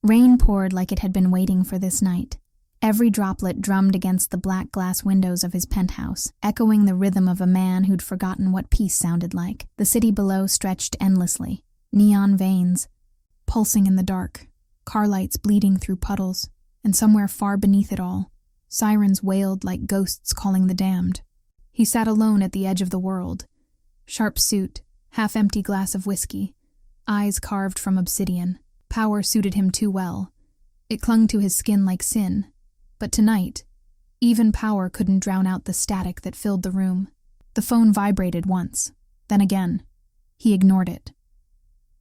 Rain poured like it had been waiting for this night. Every droplet drummed against the black glass windows of his penthouse, echoing the rhythm of a man who'd forgotten what peace sounded like. The city below stretched endlessly, neon veins, pulsing in the dark, car lights bleeding through puddles, and somewhere far beneath it all, sirens wailed like ghosts calling the damned. He sat alone at the edge of the world. Sharp suit, half-empty glass of whiskey, eyes carved from obsidian. Power suited him too well. It clung to his skin like sin. But tonight, even power couldn't drown out the static that filled the room. The phone vibrated once, then again. He ignored it.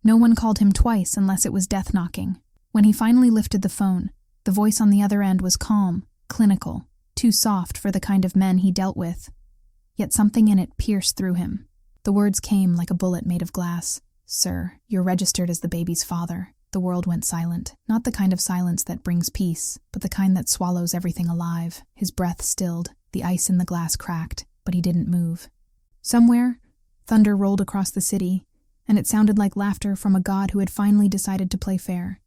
No one called him twice unless it was death knocking. When he finally lifted the phone, the voice on the other end was calm, clinical, too soft for the kind of men he dealt with. Yet something in it pierced through him. The words came like a bullet made of glass. "Sir, you're registered as the baby's father." The world went silent. Not the kind of silence that brings peace, but the kind that swallows everything alive. His breath stilled, the ice in the glass cracked, but he didn't move. Somewhere, thunder rolled across the city, and it sounded like laughter from a god who had finally decided to play fair.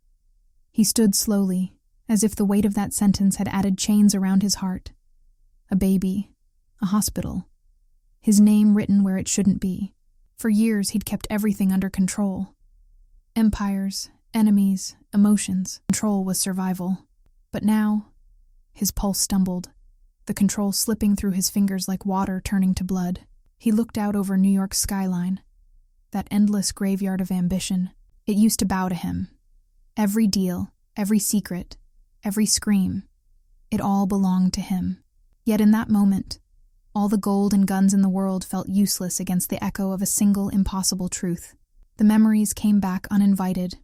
He stood slowly, as if the weight of that sentence had added chains around his heart. A baby, a hospital, his name written where it shouldn't be. For years he'd kept everything under control. Empires, enemies, emotions. Control was survival. But now, his pulse stumbled, the control slipping through his fingers like water turning to blood. He looked out over New York's skyline, that endless graveyard of ambition. It used to bow to him. Every deal, every secret, every scream, it all belonged to him. Yet in that moment, all the gold and guns in the world felt useless against the echo of a single impossible truth. The memories came back uninvited.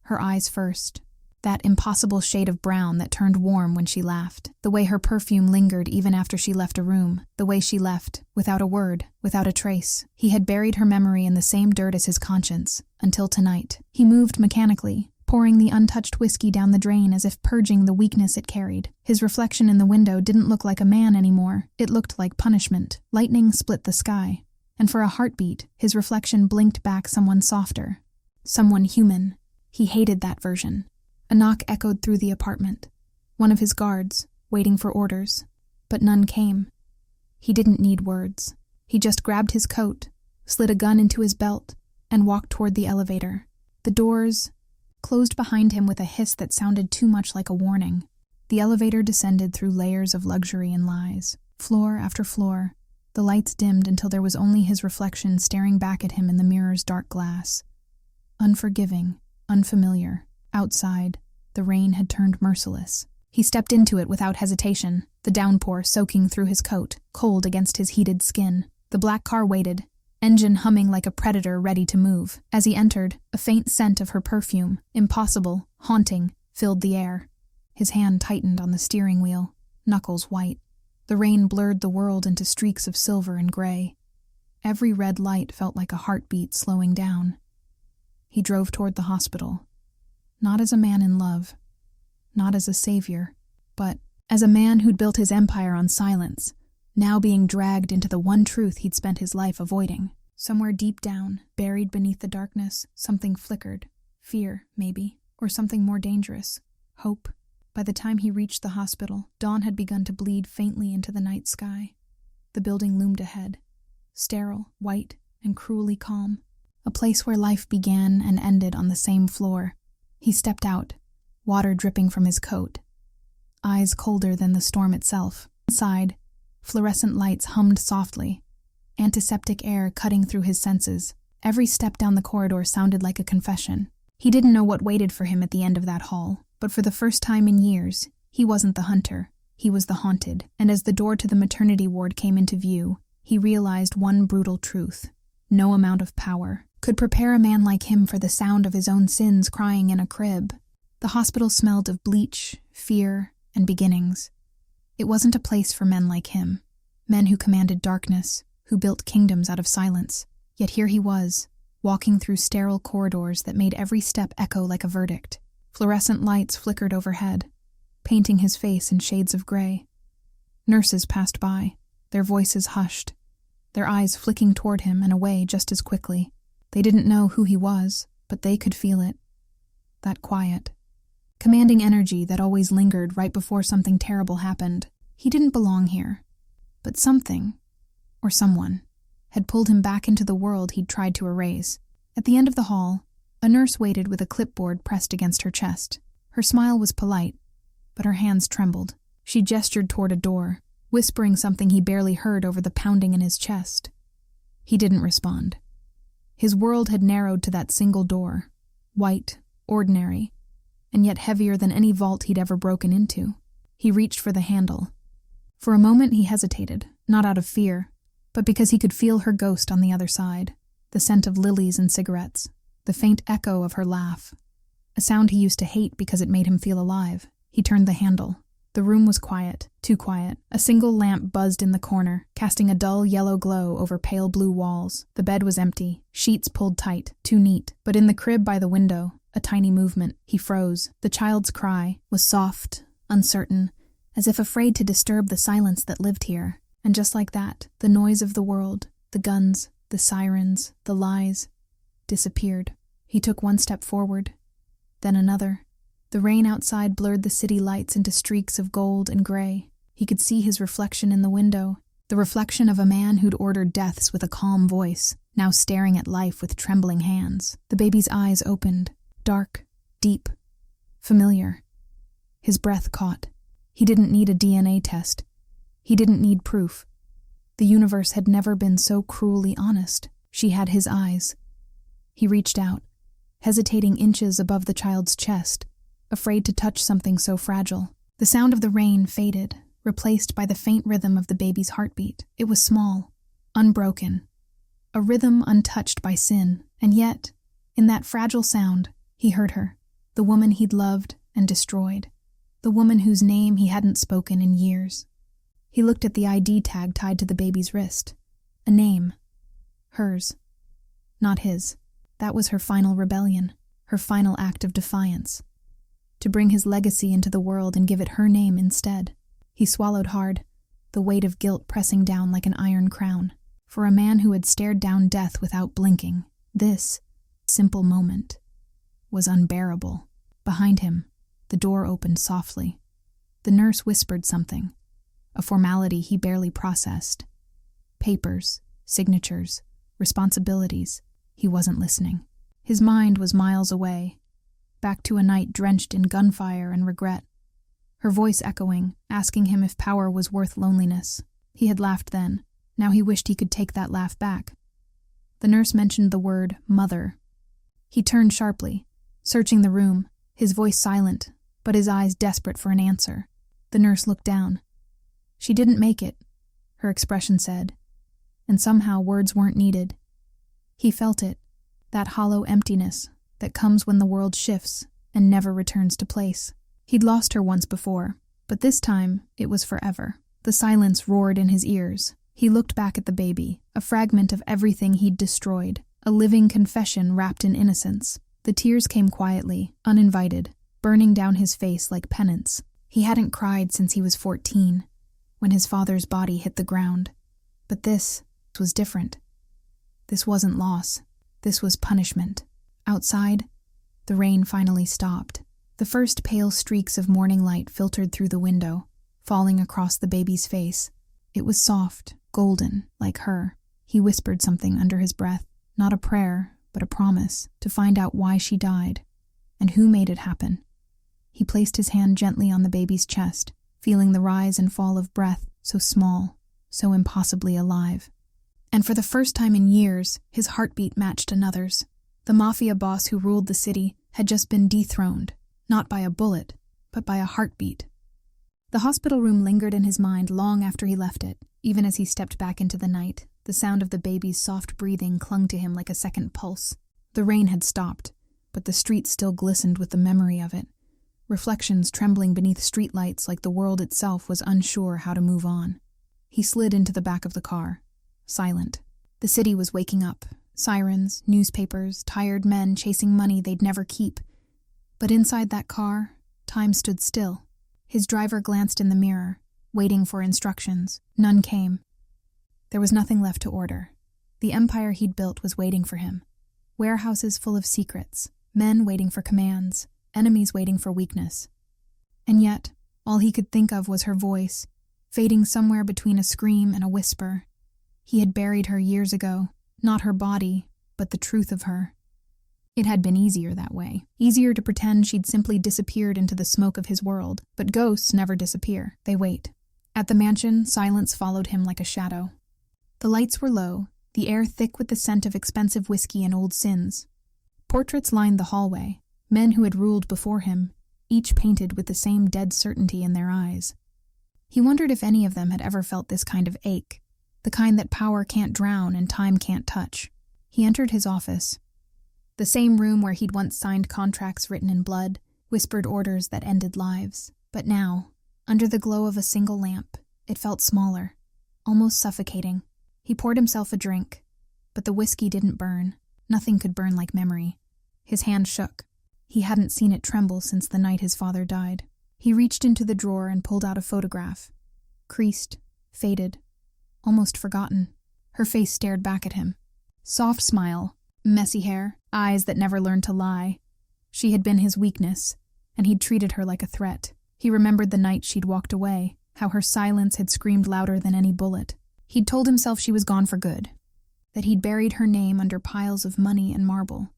Her eyes first. That impossible shade of brown that turned warm when she laughed. The way her perfume lingered even after she left a room. The way she left, without a word, without a trace. He had buried her memory in the same dirt as his conscience, until tonight. He moved mechanically, pouring the untouched whiskey down the drain as if purging the weakness it carried. His reflection in the window didn't look like a man anymore. It looked like punishment. Lightning split the sky, and for a heartbeat, his reflection blinked back someone softer. Someone human. He hated that version. A knock echoed through the apartment. One of his guards, waiting for orders. But none came. He didn't need words. He just grabbed his coat, slid a gun into his belt, and walked toward the elevator. The doors closed behind him with a hiss that sounded too much like a warning. The elevator descended through layers of luxury and lies. Floor after floor, the lights dimmed until there was only his reflection staring back at him in the mirror's dark glass. Unforgiving, unfamiliar. Outside, the rain had turned merciless. He stepped into it without hesitation, the downpour soaking through his coat, cold against his heated skin. The black car waited, engine humming like a predator ready to move. As he entered, a faint scent of her perfume, impossible, haunting, filled the air. His hand tightened on the steering wheel, knuckles white. The rain blurred the world into streaks of silver and gray. Every red light felt like a heartbeat slowing down. He drove toward the hospital. Not as a man in love, not as a savior, but as a man who'd built his empire on silence, now being dragged into the one truth he'd spent his life avoiding. Somewhere deep down, buried beneath the darkness, something flickered. Fear, maybe, or something more dangerous. Hope. By the time he reached the hospital, dawn had begun to bleed faintly into the night sky. The building loomed ahead, sterile, white, and cruelly calm. A place where life began and ended on the same floor. He stepped out, water dripping from his coat, eyes colder than the storm itself. Inside, fluorescent lights hummed softly, antiseptic air cutting through his senses. Every step down the corridor sounded like a confession. He didn't know what waited for him at the end of that hall, but for the first time in years, he wasn't the hunter, he was the haunted. And as the door to the maternity ward came into view, he realized one brutal truth. No amount of power could prepare a man like him for the sound of his own sins crying in a crib. The hospital smelled of bleach, fear, and beginnings. It wasn't a place for men like him, men who commanded darkness, who built kingdoms out of silence. Yet here he was, walking through sterile corridors that made every step echo like a verdict. Fluorescent lights flickered overhead, painting his face in shades of gray. Nurses passed by, their voices hushed, their eyes flicking toward him and away just as quickly. They didn't know who he was, but they could feel it. That quiet, commanding energy that always lingered right before something terrible happened. He didn't belong here, but something, or someone, had pulled him back into the world he'd tried to erase. At the end of the hall, a nurse waited with a clipboard pressed against her chest. Her smile was polite, but her hands trembled. She gestured toward a door, whispering something he barely heard over the pounding in his chest. He didn't respond. His world had narrowed to that single door, white, ordinary, and yet heavier than any vault he'd ever broken into. He reached for the handle. For a moment he hesitated, not out of fear, but because he could feel her ghost on the other side, the scent of lilies and cigarettes, the faint echo of her laugh, a sound he used to hate because it made him feel alive. He turned the handle. The room was quiet, too quiet. A single lamp buzzed in the corner, casting a dull yellow glow over pale blue walls. The bed was empty, sheets pulled tight, too neat. But in the crib by the window, a tiny movement. He froze. The child's cry was soft, uncertain, as if afraid to disturb the silence that lived here. And just like that, the noise of the world, the guns, the sirens, the lies, disappeared. He took one step forward, then another. The rain outside blurred the city lights into streaks of gold and gray. He could see his reflection in the window, the reflection of a man who'd ordered deaths with a calm voice, now staring at life with trembling hands. The baby's eyes opened, dark, deep, familiar. His breath caught. He didn't need a DNA test. He didn't need proof. The universe had never been so cruelly honest. She had his eyes. He reached out, hesitating inches above the child's chest, afraid to touch something so fragile. The sound of the rain faded, replaced by the faint rhythm of the baby's heartbeat. It was small, unbroken, a rhythm untouched by sin, and yet, in that fragile sound, he heard her, the woman he'd loved and destroyed, the woman whose name he hadn't spoken in years. He looked at the ID tag tied to the baby's wrist. A name. Hers. Not his. That was her final rebellion, her final act of defiance. To bring his legacy into the world and give it her name instead. He swallowed hard, the weight of guilt pressing down like an iron crown. For a man who had stared down death without blinking, this simple moment was unbearable. Behind him, the door opened softly. The nurse whispered something, a formality he barely processed. Papers, signatures, responsibilities. He wasn't listening. His mind was miles away, back to a night drenched in gunfire and regret. Her voice echoing, asking him if power was worth loneliness. He had laughed then. Now he wished he could take that laugh back. The nurse mentioned the word mother. He turned sharply, searching the room, his voice silent, but his eyes desperate for an answer. The nurse looked down. She didn't make it, her expression said, and somehow words weren't needed. He felt it, that hollow emptiness that comes when the world shifts and never returns to place. He'd lost her once before, but this time it was forever. The silence roared in his ears. He looked back at the baby, a fragment of everything he'd destroyed, a living confession wrapped in innocence. The tears came quietly, uninvited, burning down his face like penance. He hadn't cried since he was 14, when his father's body hit the ground. But this was different. This wasn't loss. This was punishment. Outside, the rain finally stopped. The first pale streaks of morning light filtered through the window, falling across the baby's face. It was soft, golden, like her. He whispered something under his breath, not a prayer, but a promise, to find out why she died, and who made it happen. He placed his hand gently on the baby's chest, feeling the rise and fall of breath, so small, so impossibly alive. And for the first time in years, his heartbeat matched another's. The Mafia boss who ruled the city had just been dethroned, not by a bullet, but by a heartbeat. The hospital room lingered in his mind long after he left it. Even as he stepped back into the night, the sound of the baby's soft breathing clung to him like a second pulse. The rain had stopped, but the street still glistened with the memory of it, reflections trembling beneath streetlights like the world itself was unsure how to move on. He slid into the back of the car, silent. The city was waking up. Sirens, newspapers, tired men chasing money they'd never keep. But inside that car, time stood still. His driver glanced in the mirror, waiting for instructions. None came. There was nothing left to order. The empire he'd built was waiting for him. Warehouses full of secrets, men waiting for commands, enemies waiting for weakness. And yet, all he could think of was her voice, fading somewhere between a scream and a whisper. He had buried her years ago, not her body, but the truth of her. It had been easier that way. Easier to pretend she'd simply disappeared into the smoke of his world. But ghosts never disappear. They wait. At the mansion, silence followed him like a shadow. The lights were low, the air thick with the scent of expensive whiskey and old sins. Portraits lined the hallway, men who had ruled before him, each painted with the same dead certainty in their eyes. He wondered if any of them had ever felt this kind of ache, the kind that power can't drown and time can't touch. He entered his office. The same room where he'd once signed contracts written in blood, whispered orders that ended lives. But now, under the glow of a single lamp, it felt smaller, almost suffocating. He poured himself a drink, but the whiskey didn't burn. Nothing could burn like memory. His hand shook. He hadn't seen it tremble since the night his father died. He reached into the drawer and pulled out a photograph. Creased, faded, almost forgotten. Her face stared back at him. Soft smile, messy hair, eyes that never learned to lie. She had been his weakness, and he'd treated her like a threat. He remembered the night she'd walked away, how her silence had screamed louder than any bullet. He'd told himself she was gone for good, that he'd buried her name under piles of money and marble.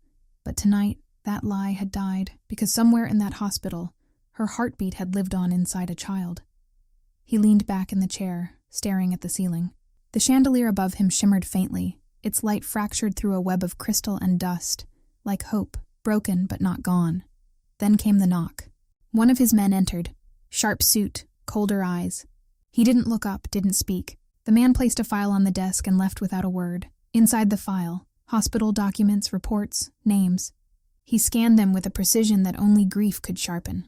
But tonight, that lie had died, because somewhere in that hospital, her heartbeat had lived on inside a child. He leaned back in the chair, staring at the ceiling. The chandelier above him shimmered faintly, its light fractured through a web of crystal and dust, like hope, broken but not gone. Then came the knock. One of his men entered, sharp suit, colder eyes. He didn't look up, didn't speak. The man placed a file on the desk and left without a word. Inside the file, hospital documents, reports, names. He scanned them with a precision that only grief could sharpen.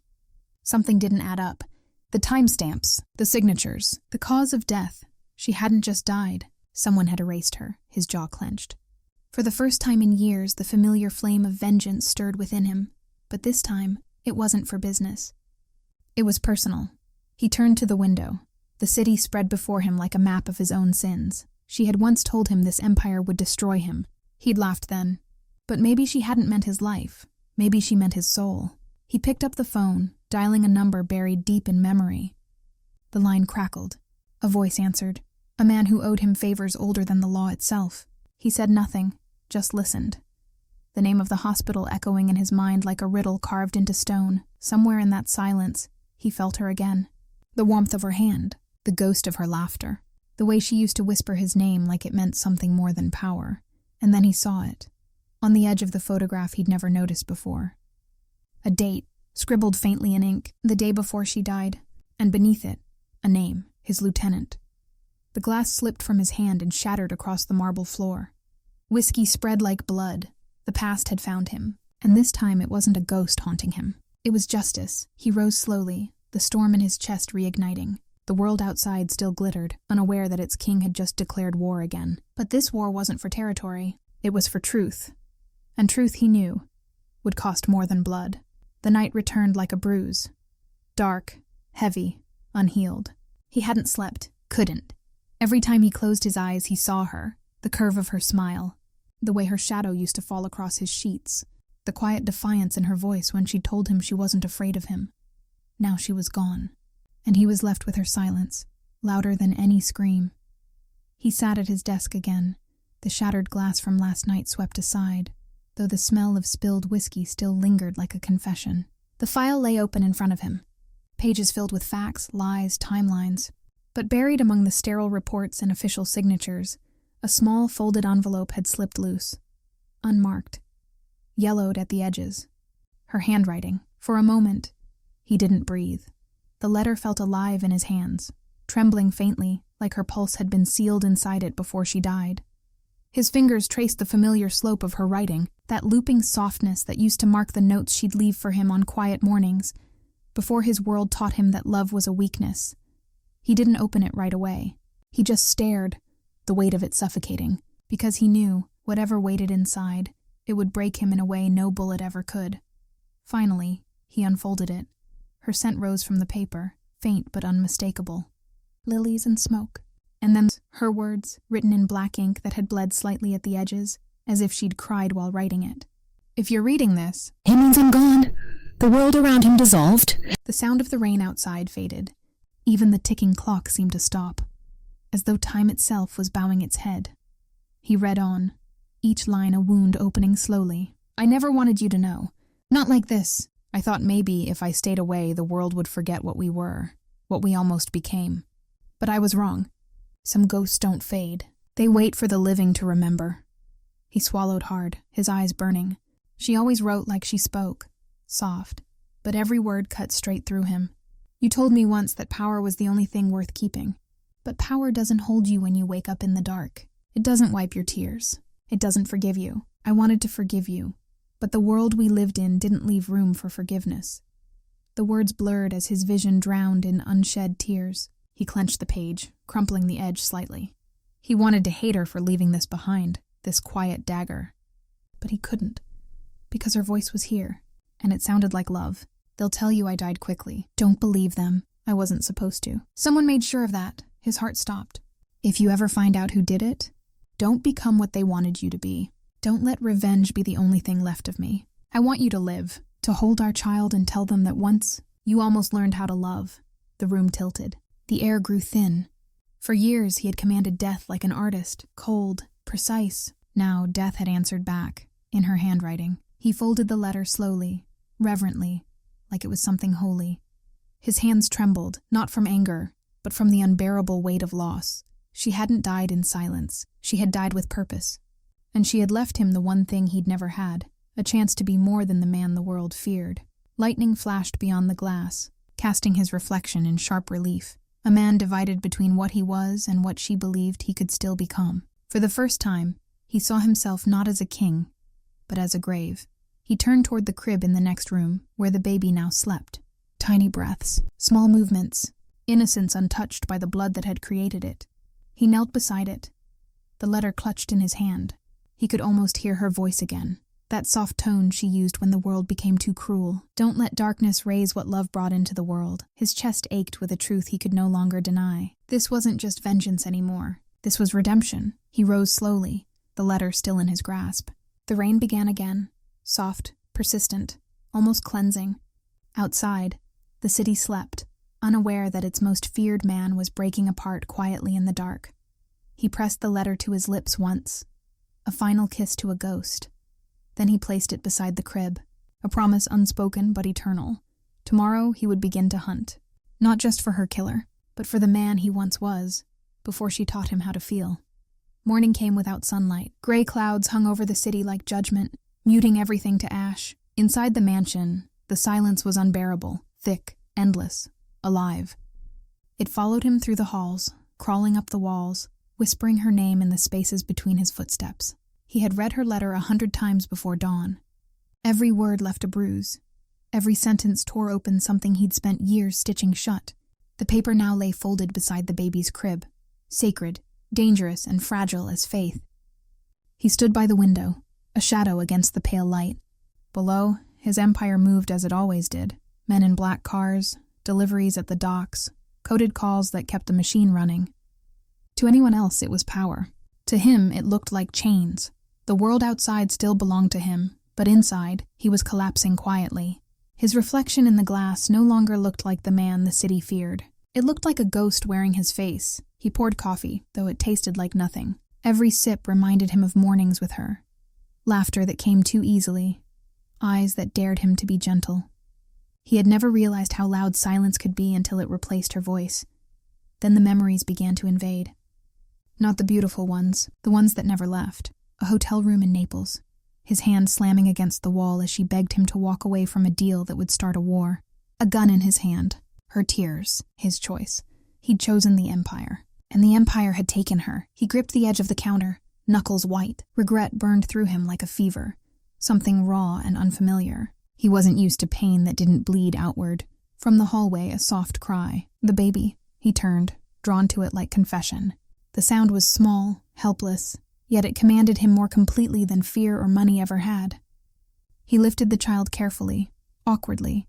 Something didn't add up. The timestamps, the signatures, the cause of death. She hadn't just died. Someone had erased her, his jaw clenched. For the first time in years, the familiar flame of vengeance stirred within him. But this time, it wasn't for business. It was personal. He turned to the window. The city spread before him like a map of his own sins. She had once told him this empire would destroy him. He'd laughed then. But maybe she hadn't meant his life. Maybe she meant his soul. He picked up the phone, dialing a number buried deep in memory. The line crackled. A voice answered. A man who owed him favors older than the law itself. He said nothing, just listened. The name of the hospital echoing in his mind like a riddle carved into stone. Somewhere in that silence, he felt her again. The warmth of her hand, the ghost of her laughter, the way she used to whisper his name like it meant something more than power. And then he saw it, on the edge of the photograph he'd never noticed before. A date, scribbled faintly in ink, the day before she died, and beneath it, a name, his lieutenant. The glass slipped from his hand and shattered across the marble floor. Whiskey spread like blood. The past had found him, and this time it wasn't a ghost haunting him. It was justice. He rose slowly, the storm in his chest reigniting. The world outside still glittered, unaware that its king had just declared war again. But this war wasn't for territory. It was for truth. And truth, he knew, would cost more than blood. The night returned like a bruise. Dark, heavy, unhealed. He hadn't slept, couldn't. Every time he closed his eyes, he saw her, the curve of her smile, the way her shadow used to fall across his sheets, the quiet defiance in her voice when she told him she wasn't afraid of him. Now she was gone, and he was left with her silence, louder than any scream. He sat at his desk again, the shattered glass from last night swept aside, though the smell of spilled whiskey still lingered like a confession. The file lay open in front of him, pages filled with facts, lies, timelines. But buried among the sterile reports and official signatures, a small folded envelope had slipped loose, unmarked, yellowed at the edges. Her handwriting. For a moment, he didn't breathe. The letter felt alive in his hands, trembling faintly, like her pulse had been sealed inside it before she died. His fingers traced the familiar slope of her writing, that looping softness that used to mark the notes she'd leave for him on quiet mornings, before his world taught him that love was a weakness. He didn't open it right away. He just stared, the weight of it suffocating, because he knew, whatever waited inside, it would break him in a way no bullet ever could. Finally, he unfolded it. Her scent rose from the paper, faint but unmistakable. Lilies and smoke. And then her words, written in black ink that had bled slightly at the edges, as if she'd cried while writing it. If you're reading this, it means I'm gone. The world around him dissolved. The sound of the rain outside faded. Even the ticking clock seemed to stop, as though time itself was bowing its head. He read on, each line a wound opening slowly. I never wanted you to know. Not like this. I thought maybe if I stayed away, the world would forget what we were, what we almost became. But I was wrong. Some ghosts don't fade. They wait for the living to remember. He swallowed hard, his eyes burning. She always wrote like she spoke, soft, but every word cut straight through him. You told me once that power was the only thing worth keeping. But power doesn't hold you when you wake up in the dark. It doesn't wipe your tears. It doesn't forgive you. I wanted to forgive you, but the world we lived in didn't leave room for forgiveness. The words blurred as his vision drowned in unshed tears. He clenched the page, crumpling the edge slightly. He wanted to hate her for leaving this behind, this quiet dagger. But he couldn't, because her voice was here, and it sounded like love. They'll tell you I died quickly. Don't believe them. I wasn't supposed to. Someone made sure of that. His heart stopped. If you ever find out who did it, don't become what they wanted you to be. Don't let revenge be the only thing left of me. I want you to live, to hold our child and tell them that once you almost learned how to love. The room tilted. The air grew thin. For years he had commanded death like an artist, cold, precise. Now death had answered back, in her handwriting. He folded the letter slowly, reverently, like it was something holy. His hands trembled, not from anger, but from the unbearable weight of loss. She hadn't died in silence. She had died with purpose. And she had left him the one thing he'd never had, a chance to be more than the man the world feared. Lightning flashed beyond the glass, casting his reflection in sharp relief. A man divided between what he was and what she believed he could still become. For the first time, he saw himself not as a king, but as a grave. He turned toward the crib in the next room, where the baby now slept. Tiny breaths, small movements, innocence untouched by the blood that had created it. He knelt beside it, the letter clutched in his hand. He could almost hear her voice again, that soft tone she used when the world became too cruel. Don't let darkness raise what love brought into the world. His chest ached with a truth he could no longer deny. This wasn't just vengeance anymore. This was redemption. He rose slowly, the letter still in his grasp. The rain began again, soft, persistent, almost cleansing. Outside, the city slept, unaware that its most feared man was breaking apart quietly in the dark. He pressed the letter to his lips once, a final kiss to a ghost. Then he placed it beside the crib, a promise unspoken but eternal. Tomorrow he would begin to hunt, not just for her killer, but for the man he once was, before she taught him how to feel. Morning came without sunlight. Gray clouds hung over the city like judgment, muting everything to ash. Inside the mansion, the silence was unbearable, thick, endless, alive. It followed him through the halls, crawling up the walls, whispering her name in the spaces between his footsteps. He had read her letter 100 times before dawn. Every word left a bruise. Every sentence tore open something he'd spent years stitching shut. The paper now lay folded beside the baby's crib, sacred, dangerous, and fragile as faith. He stood by the window, a shadow against the pale light. Below, his empire moved as it always did. Men in black cars, deliveries at the docks, coded calls that kept the machine running. To anyone else, it was power. To him, it looked like chains. The world outside still belonged to him, but inside, he was collapsing quietly. His reflection in the glass no longer looked like the man the city feared. It looked like a ghost wearing his face. He poured coffee, though it tasted like nothing. Every sip reminded him of mornings with her. Laughter that came too easily. Eyes that dared him to be gentle. He had never realized how loud silence could be until it replaced her voice. Then the memories began to invade. Not the beautiful ones, the ones that never left. A hotel room in Naples, his hand slamming against the wall as she begged him to walk away from a deal that would start a war. A gun in his hand, her tears, his choice. He'd chosen the Empire, and the Empire had taken her. He gripped the edge of the counter, knuckles white. Regret burned through him like a fever, something raw and unfamiliar. He wasn't used to pain that didn't bleed outward. From the hallway, a soft cry. The baby. He turned, drawn to it like confession. The sound was small, helpless, yet it commanded him more completely than fear or money ever had. He lifted the child carefully, awkwardly,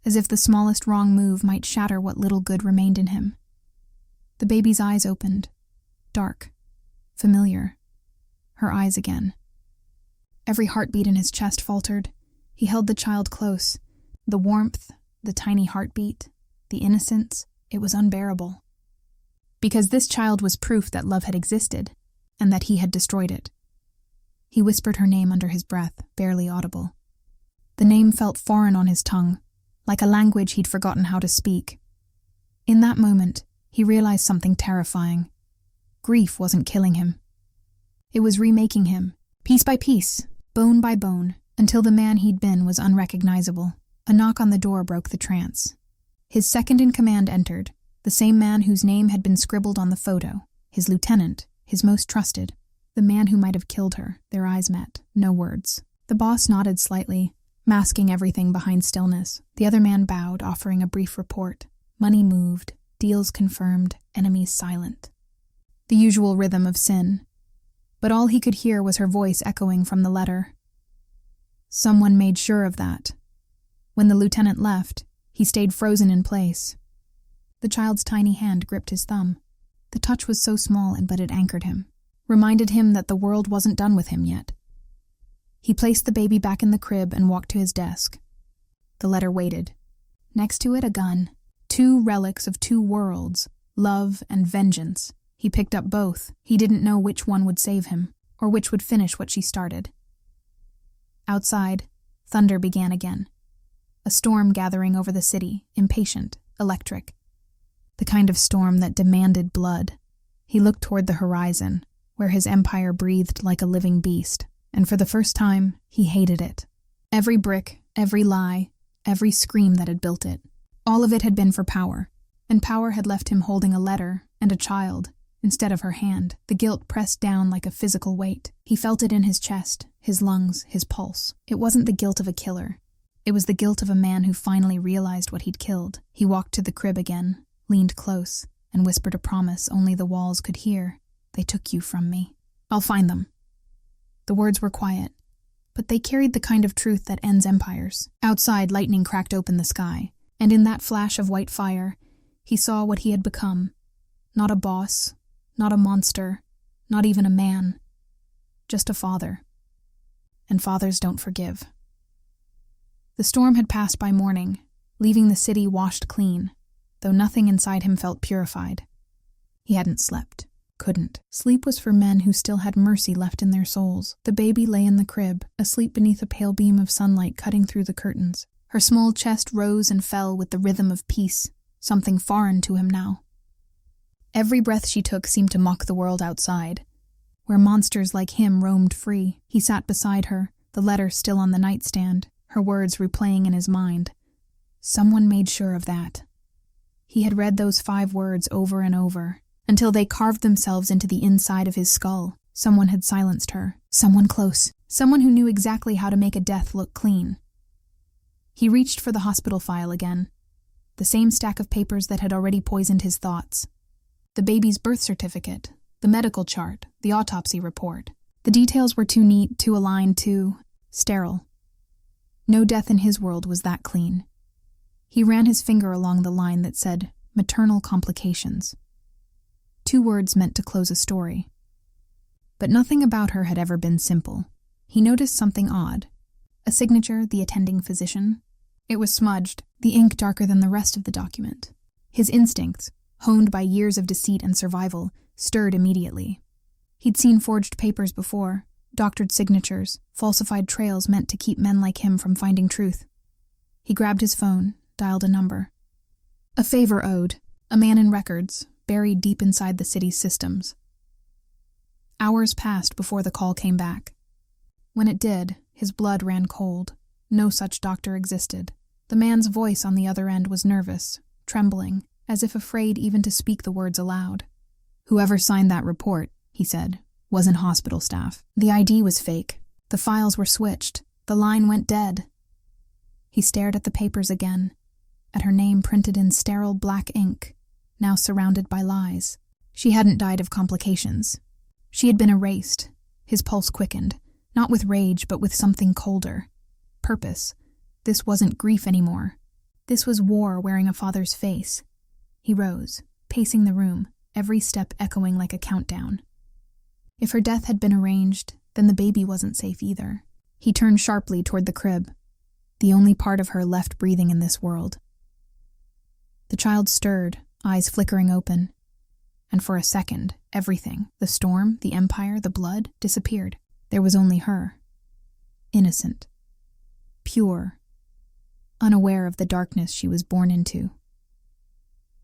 as if the smallest wrong move might shatter what little good remained in him. The baby's eyes opened, dark, familiar, her eyes again. Every heartbeat in his chest faltered. He held the child close, The warmth, the tiny heartbeat, the innocence, it was unbearable. Because this child was proof that love had existed, and that he had destroyed it. He whispered her name under his breath, barely audible. The name felt foreign on his tongue, like a language he'd forgotten how to speak. In that moment, he realized something terrifying. Grief wasn't killing him. It was remaking him, piece by piece, bone by bone, until the man he'd been was unrecognizable. A knock on the door broke the trance. His second-in-command entered, the same man whose name had been scribbled on the photo, his lieutenant, his most trusted, the man who might have killed her. Their eyes met, no words. The boss nodded slightly, masking everything behind stillness. The other man bowed, offering a brief report. Money moved, deals confirmed, enemies silent. The usual rhythm of sin. But all he could hear was her voice echoing from the letter. Someone made sure of that. When the lieutenant left, he stayed frozen in place. The child's tiny hand gripped his thumb. The touch was so small, but it anchored him, reminded him that the world wasn't done with him yet. He placed the baby back in the crib and walked to his desk. The letter waited. Next to it, a gun. 2 relics of 2 worlds, love and vengeance. He picked up both. He didn't know which one would save him, or which would finish what she started. Outside, thunder began again. A storm gathering over the city, impatient, electric. The kind of storm that demanded blood. He looked toward the horizon, where his empire breathed like a living beast, and for the first time, he hated it. Every brick, every lie, every scream that had built it. All of it had been for power, and power had left him holding a letter and a child instead of her hand. The guilt pressed down like a physical weight. He felt it in his chest, his lungs, his pulse. It wasn't the guilt of a killer. It was the guilt of a man who finally realized what he'd killed. He walked to the crib again, leaned close, and whispered a promise only the walls could hear. They took you from me. I'll find them. The words were quiet, but they carried the kind of truth that ends empires. Outside, lightning cracked open the sky, and in that flash of white fire, he saw what he had become. Not a boss, not a monster, not even a man. Just a father. And fathers don't forgive. The storm had passed by morning, leaving the city washed clean, though nothing inside him felt purified. He hadn't slept. Couldn't. Sleep was for men who still had mercy left in their souls. The baby lay in the crib, asleep beneath a pale beam of sunlight cutting through the curtains. Her small chest rose and fell with the rhythm of peace, something foreign to him now. Every breath she took seemed to mock the world outside, where monsters like him roamed free. He sat beside her, the letter still on the nightstand, her words replaying in his mind. Someone made sure of that. He had read those 5 words over and over, until they carved themselves into the inside of his skull. Someone had silenced her. Someone close. Someone who knew exactly how to make a death look clean. He reached for the hospital file again. The same stack of papers that had already poisoned his thoughts. The baby's birth certificate, the medical chart, the autopsy report. The details were too neat, too aligned, too sterile. No death in his world was that clean. He ran his finger along the line that said, maternal complications. 2 words meant to close a story. But nothing about her had ever been simple. He noticed something odd. A signature, the attending physician. It was smudged, the ink darker than the rest of the document. His instincts, honed by years of deceit and survival, stirred immediately. He'd seen forged papers before, doctored signatures, falsified trails meant to keep men like him from finding truth. He grabbed his phone, dialed a number. A favor owed, a man in records, buried deep inside the city's systems. Hours passed before the call came back. When it did, his blood ran cold. No such doctor existed. The man's voice on the other end was nervous, trembling, as if afraid even to speak the words aloud. Whoever signed that report, he said, wasn't hospital staff. The ID was fake. The files were switched. The line went dead. He stared at the papers again, at her name printed in sterile black ink, now surrounded by lies. She hadn't died of complications. She had been erased. His pulse quickened, not with rage, but with something colder. Purpose. This wasn't grief anymore. This was war wearing a father's face. He rose, pacing the room, every step echoing like a countdown. If her death had been arranged, then the baby wasn't safe either. He turned sharply toward the crib. the only part of her left breathing in this world. The child stirred, eyes flickering open, and for a second, everything, the storm, the empire, the blood, disappeared. There was only her. Innocent. Pure. Unaware of the darkness she was born into.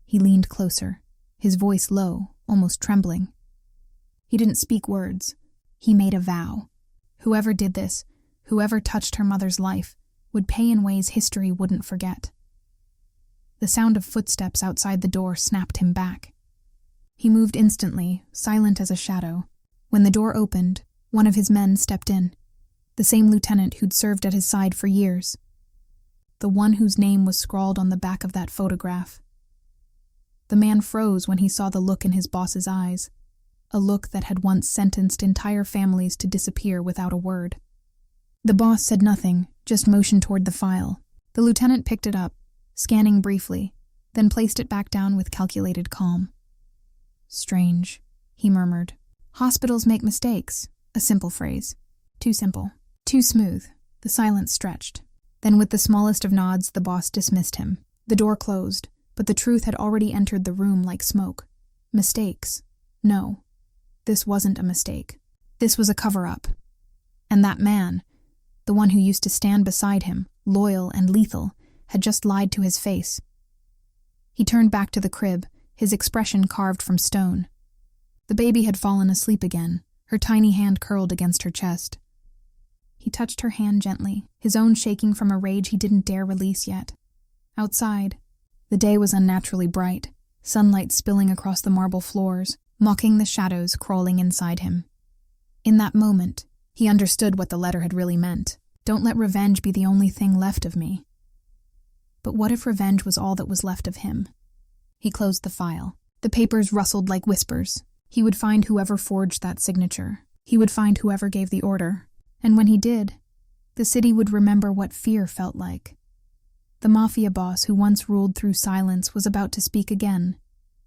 He leaned closer, his voice low, almost trembling. He didn't speak words. He made a vow. Whoever did this, whoever touched her mother's life, would pay in ways history wouldn't forget. The sound of footsteps outside the door snapped him back. He moved instantly, silent as a shadow. When the door opened, one of his men stepped in, the same lieutenant who'd served at his side for years. The one whose name was scrawled on the back of that photograph. The man froze when he saw the look in his boss's eyes, a look that had once sentenced entire families to disappear without a word. The boss said nothing, just motioned toward the file. The lieutenant picked it up, scanning briefly, then placed it back down with calculated calm. Strange, he murmured. Hospitals make mistakes, a simple phrase. Too simple, too smooth. The silence stretched. Then with the smallest of nods, the boss dismissed him. The door closed, but the truth had already entered the room like smoke. Mistakes? No. This wasn't a mistake. This was a cover-up. And that man, the one who used to stand beside him, loyal and lethal, had just lied to his face. He turned back to the crib, his expression carved from stone. The baby had fallen asleep again, her tiny hand curled against her chest. He touched her hand gently, his own shaking from a rage he didn't dare release yet. Outside, the day was unnaturally bright, sunlight spilling across the marble floors, mocking the shadows crawling inside him. In that moment, he understood what the letter had really meant. Don't let revenge be the only thing left of me. But what if revenge was all that was left of him? He closed the file. The papers rustled like whispers. He would find whoever forged that signature. He would find whoever gave the order. And when he did, the city would remember what fear felt like. The Mafia boss who once ruled through silence was about to speak again,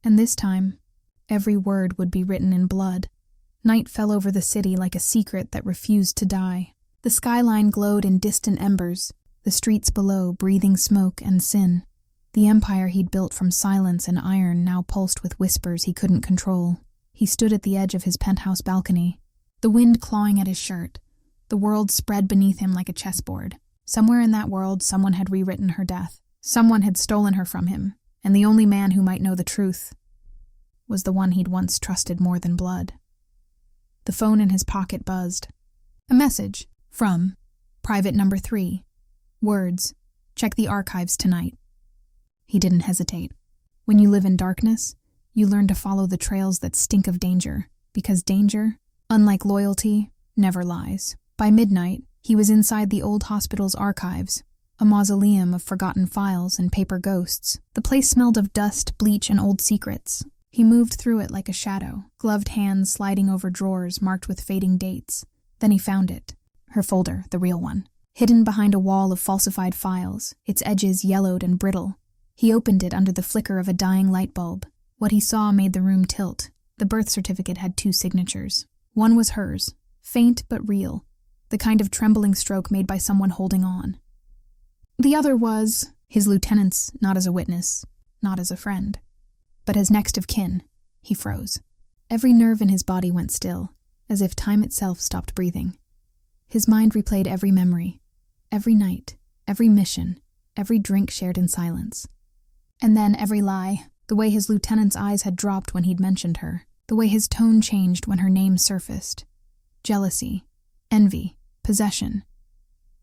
and this time, every word would be written in blood. Night fell over the city like a secret that refused to die. The skyline glowed in distant embers, the streets below breathing smoke and sin. The empire he'd built from silence and iron now pulsed with whispers he couldn't control. He stood at the edge of his penthouse balcony, the wind clawing at his shirt. The world spread beneath him like a chessboard. Somewhere in that world, someone had rewritten her death. Someone had stolen her from him, and the only man who might know the truth was the one he'd once trusted more than blood. The phone in his pocket buzzed. A message from Private Number 3. Words, check the archives tonight. He didn't hesitate. When you live in darkness, you learn to follow the trails that stink of danger, because danger, unlike loyalty, never lies. By midnight, he was inside the old hospital's archives, a mausoleum of forgotten files and paper ghosts. The place smelled of dust, bleach, and old secrets. He moved through it like a shadow, gloved hands sliding over drawers marked with fading dates. Then he found it. Her folder, the real one, hidden behind a wall of falsified files, its edges yellowed and brittle. He opened it under the flicker of a dying light bulb. What he saw made the room tilt. The birth certificate had 2 signatures. One was hers, faint but real, the kind of trembling stroke made by someone holding on. The other was his lieutenant's, not as a witness, not as a friend, but as next of kin. He froze. Every nerve in his body went still, as if time itself stopped breathing. His mind replayed every memory, every night, every mission, every drink shared in silence. And then every lie, the way his lieutenant's eyes had dropped when he'd mentioned her, the way his tone changed when her name surfaced. Jealousy, envy, possession,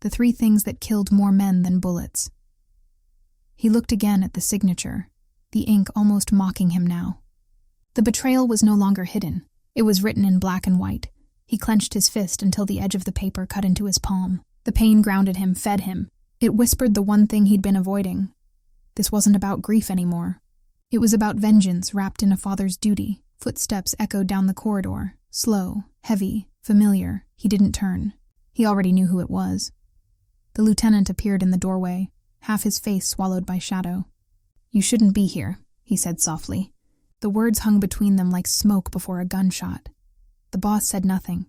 the 3 things that killed more men than bullets. He looked again at the signature, the ink almost mocking him now. The betrayal was no longer hidden. It was written in black and white. He clenched his fist until the edge of the paper cut into his palm. The pain grounded him, fed him. It whispered the one thing he'd been avoiding. This wasn't about grief anymore. It was about vengeance wrapped in a father's duty. Footsteps echoed down the corridor, slow, heavy, familiar. He didn't turn. He already knew who it was. The lieutenant appeared in the doorway, half his face swallowed by shadow. "You shouldn't be here," he said softly. The words hung between them like smoke before a gunshot. The boss said nothing.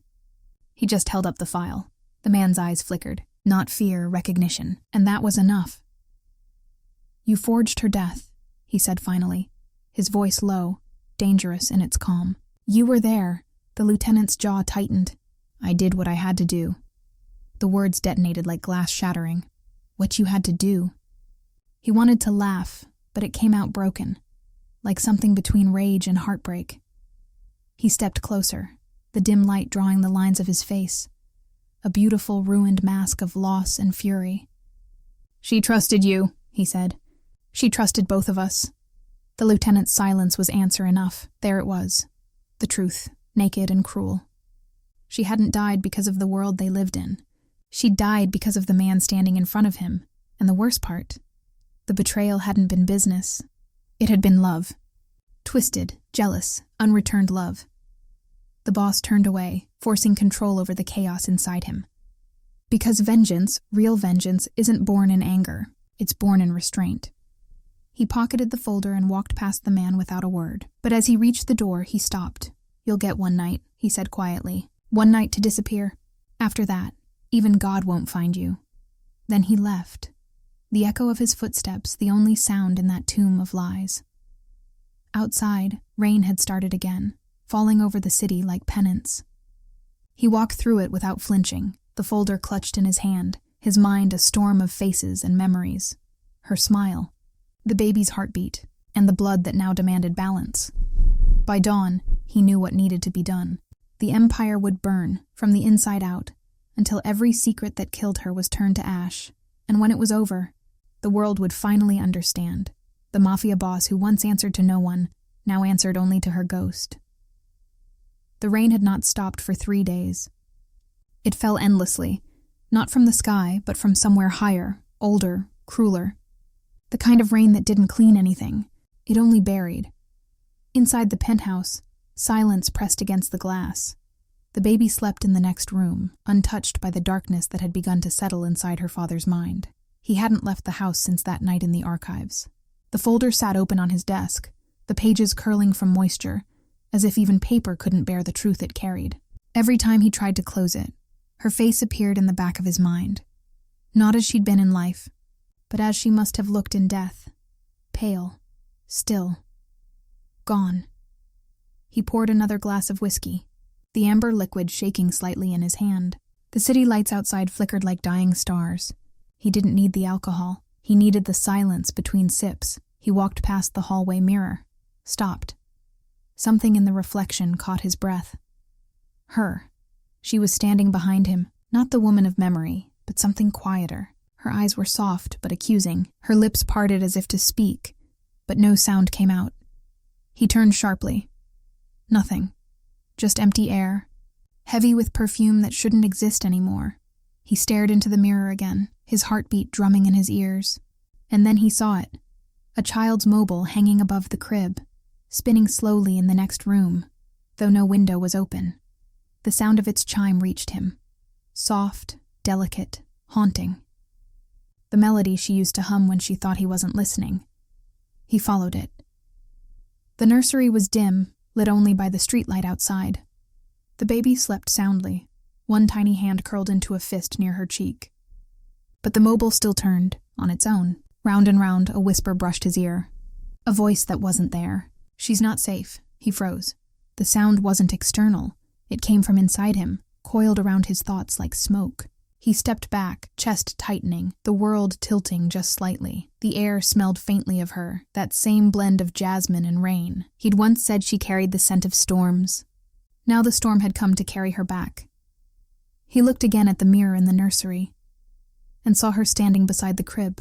He just held up the file. The man's eyes flickered. Not fear, recognition, and that was enough. "You forged her death," he said finally, his voice low, dangerous in its calm. "You were there." The lieutenant's jaw tightened. "I did what I had to do." The words detonated like glass shattering. What you had to do. He wanted to laugh, but it came out broken, like something between rage and heartbreak. He stepped closer, the dim light drawing the lines of his face, a beautiful ruined mask of loss and fury. "She trusted you," he said. "She trusted both of us." The lieutenant's silence was answer enough. There it was. The truth, naked and cruel. She hadn't died because of the world they lived in. She died because of the man standing in front of him. And the worst part, the betrayal hadn't been business. It had been love. Twisted, jealous, unreturned love. The boss turned away, forcing control over the chaos inside him. Because vengeance, real vengeance, isn't born in anger. It's born in restraint. He pocketed the folder and walked past the man without a word. But as he reached the door, he stopped. "You'll get one night," he said quietly. "One night to disappear. After that, even God won't find you." Then he left. The echo of his footsteps, the only sound in that tomb of lies. Outside, rain had started again, falling over the city like penance. He walked through it without flinching, the folder clutched in his hand, his mind a storm of faces and memories. Her smile, the baby's heartbeat, and the blood that now demanded balance. By dawn, he knew what needed to be done. The empire would burn, from the inside out, until every secret that killed her was turned to ash, and when it was over, the world would finally understand. The Mafia boss who once answered to no one, now answered only to her ghost. The rain had not stopped for 3 days. It fell endlessly, not from the sky, but from somewhere higher, older, crueler. The kind of rain that didn't clean anything. It only buried. Inside the penthouse, silence pressed against the glass. The baby slept in the next room, untouched by the darkness that had begun to settle inside her father's mind. He hadn't left the house since that night in the archives. The folder sat open on his desk, the pages curling from moisture, as if even paper couldn't bear the truth it carried. Every time he tried to close it, her face appeared in the back of his mind. Not as she'd been in life, but as she must have looked in death. Pale, still, gone. He poured another glass of whiskey, the amber liquid shaking slightly in his hand. The city lights outside flickered like dying stars. He didn't need the alcohol. He needed the silence between sips. He walked past the hallway mirror, stopped. Something in the reflection caught his breath. Her. She was standing behind him, not the woman of memory, but something quieter. Her eyes were soft but accusing, her lips parted as if to speak, but no sound came out. He turned sharply. Nothing. Just empty air, heavy with perfume that shouldn't exist anymore. He stared into the mirror again, his heartbeat drumming in his ears. And then he saw it. A child's mobile hanging above the crib, spinning slowly in the next room, though no window was open. The sound of its chime reached him. Soft, delicate, haunting. The melody she used to hum when she thought he wasn't listening. He followed it. The nursery was dim, lit only by the streetlight outside. The baby slept soundly, one tiny hand curled into a fist near her cheek. But the mobile still turned, on its own. Round and round, a whisper brushed his ear. A voice that wasn't there. "She's not safe." He froze. The sound wasn't external. It came from inside him, coiled around his thoughts like smoke. He stepped back, chest tightening, the world tilting just slightly. The air smelled faintly of her, that same blend of jasmine and rain. He'd once said she carried the scent of storms. Now the storm had come to carry her back. He looked again at the mirror in the nursery, and saw her standing beside the crib.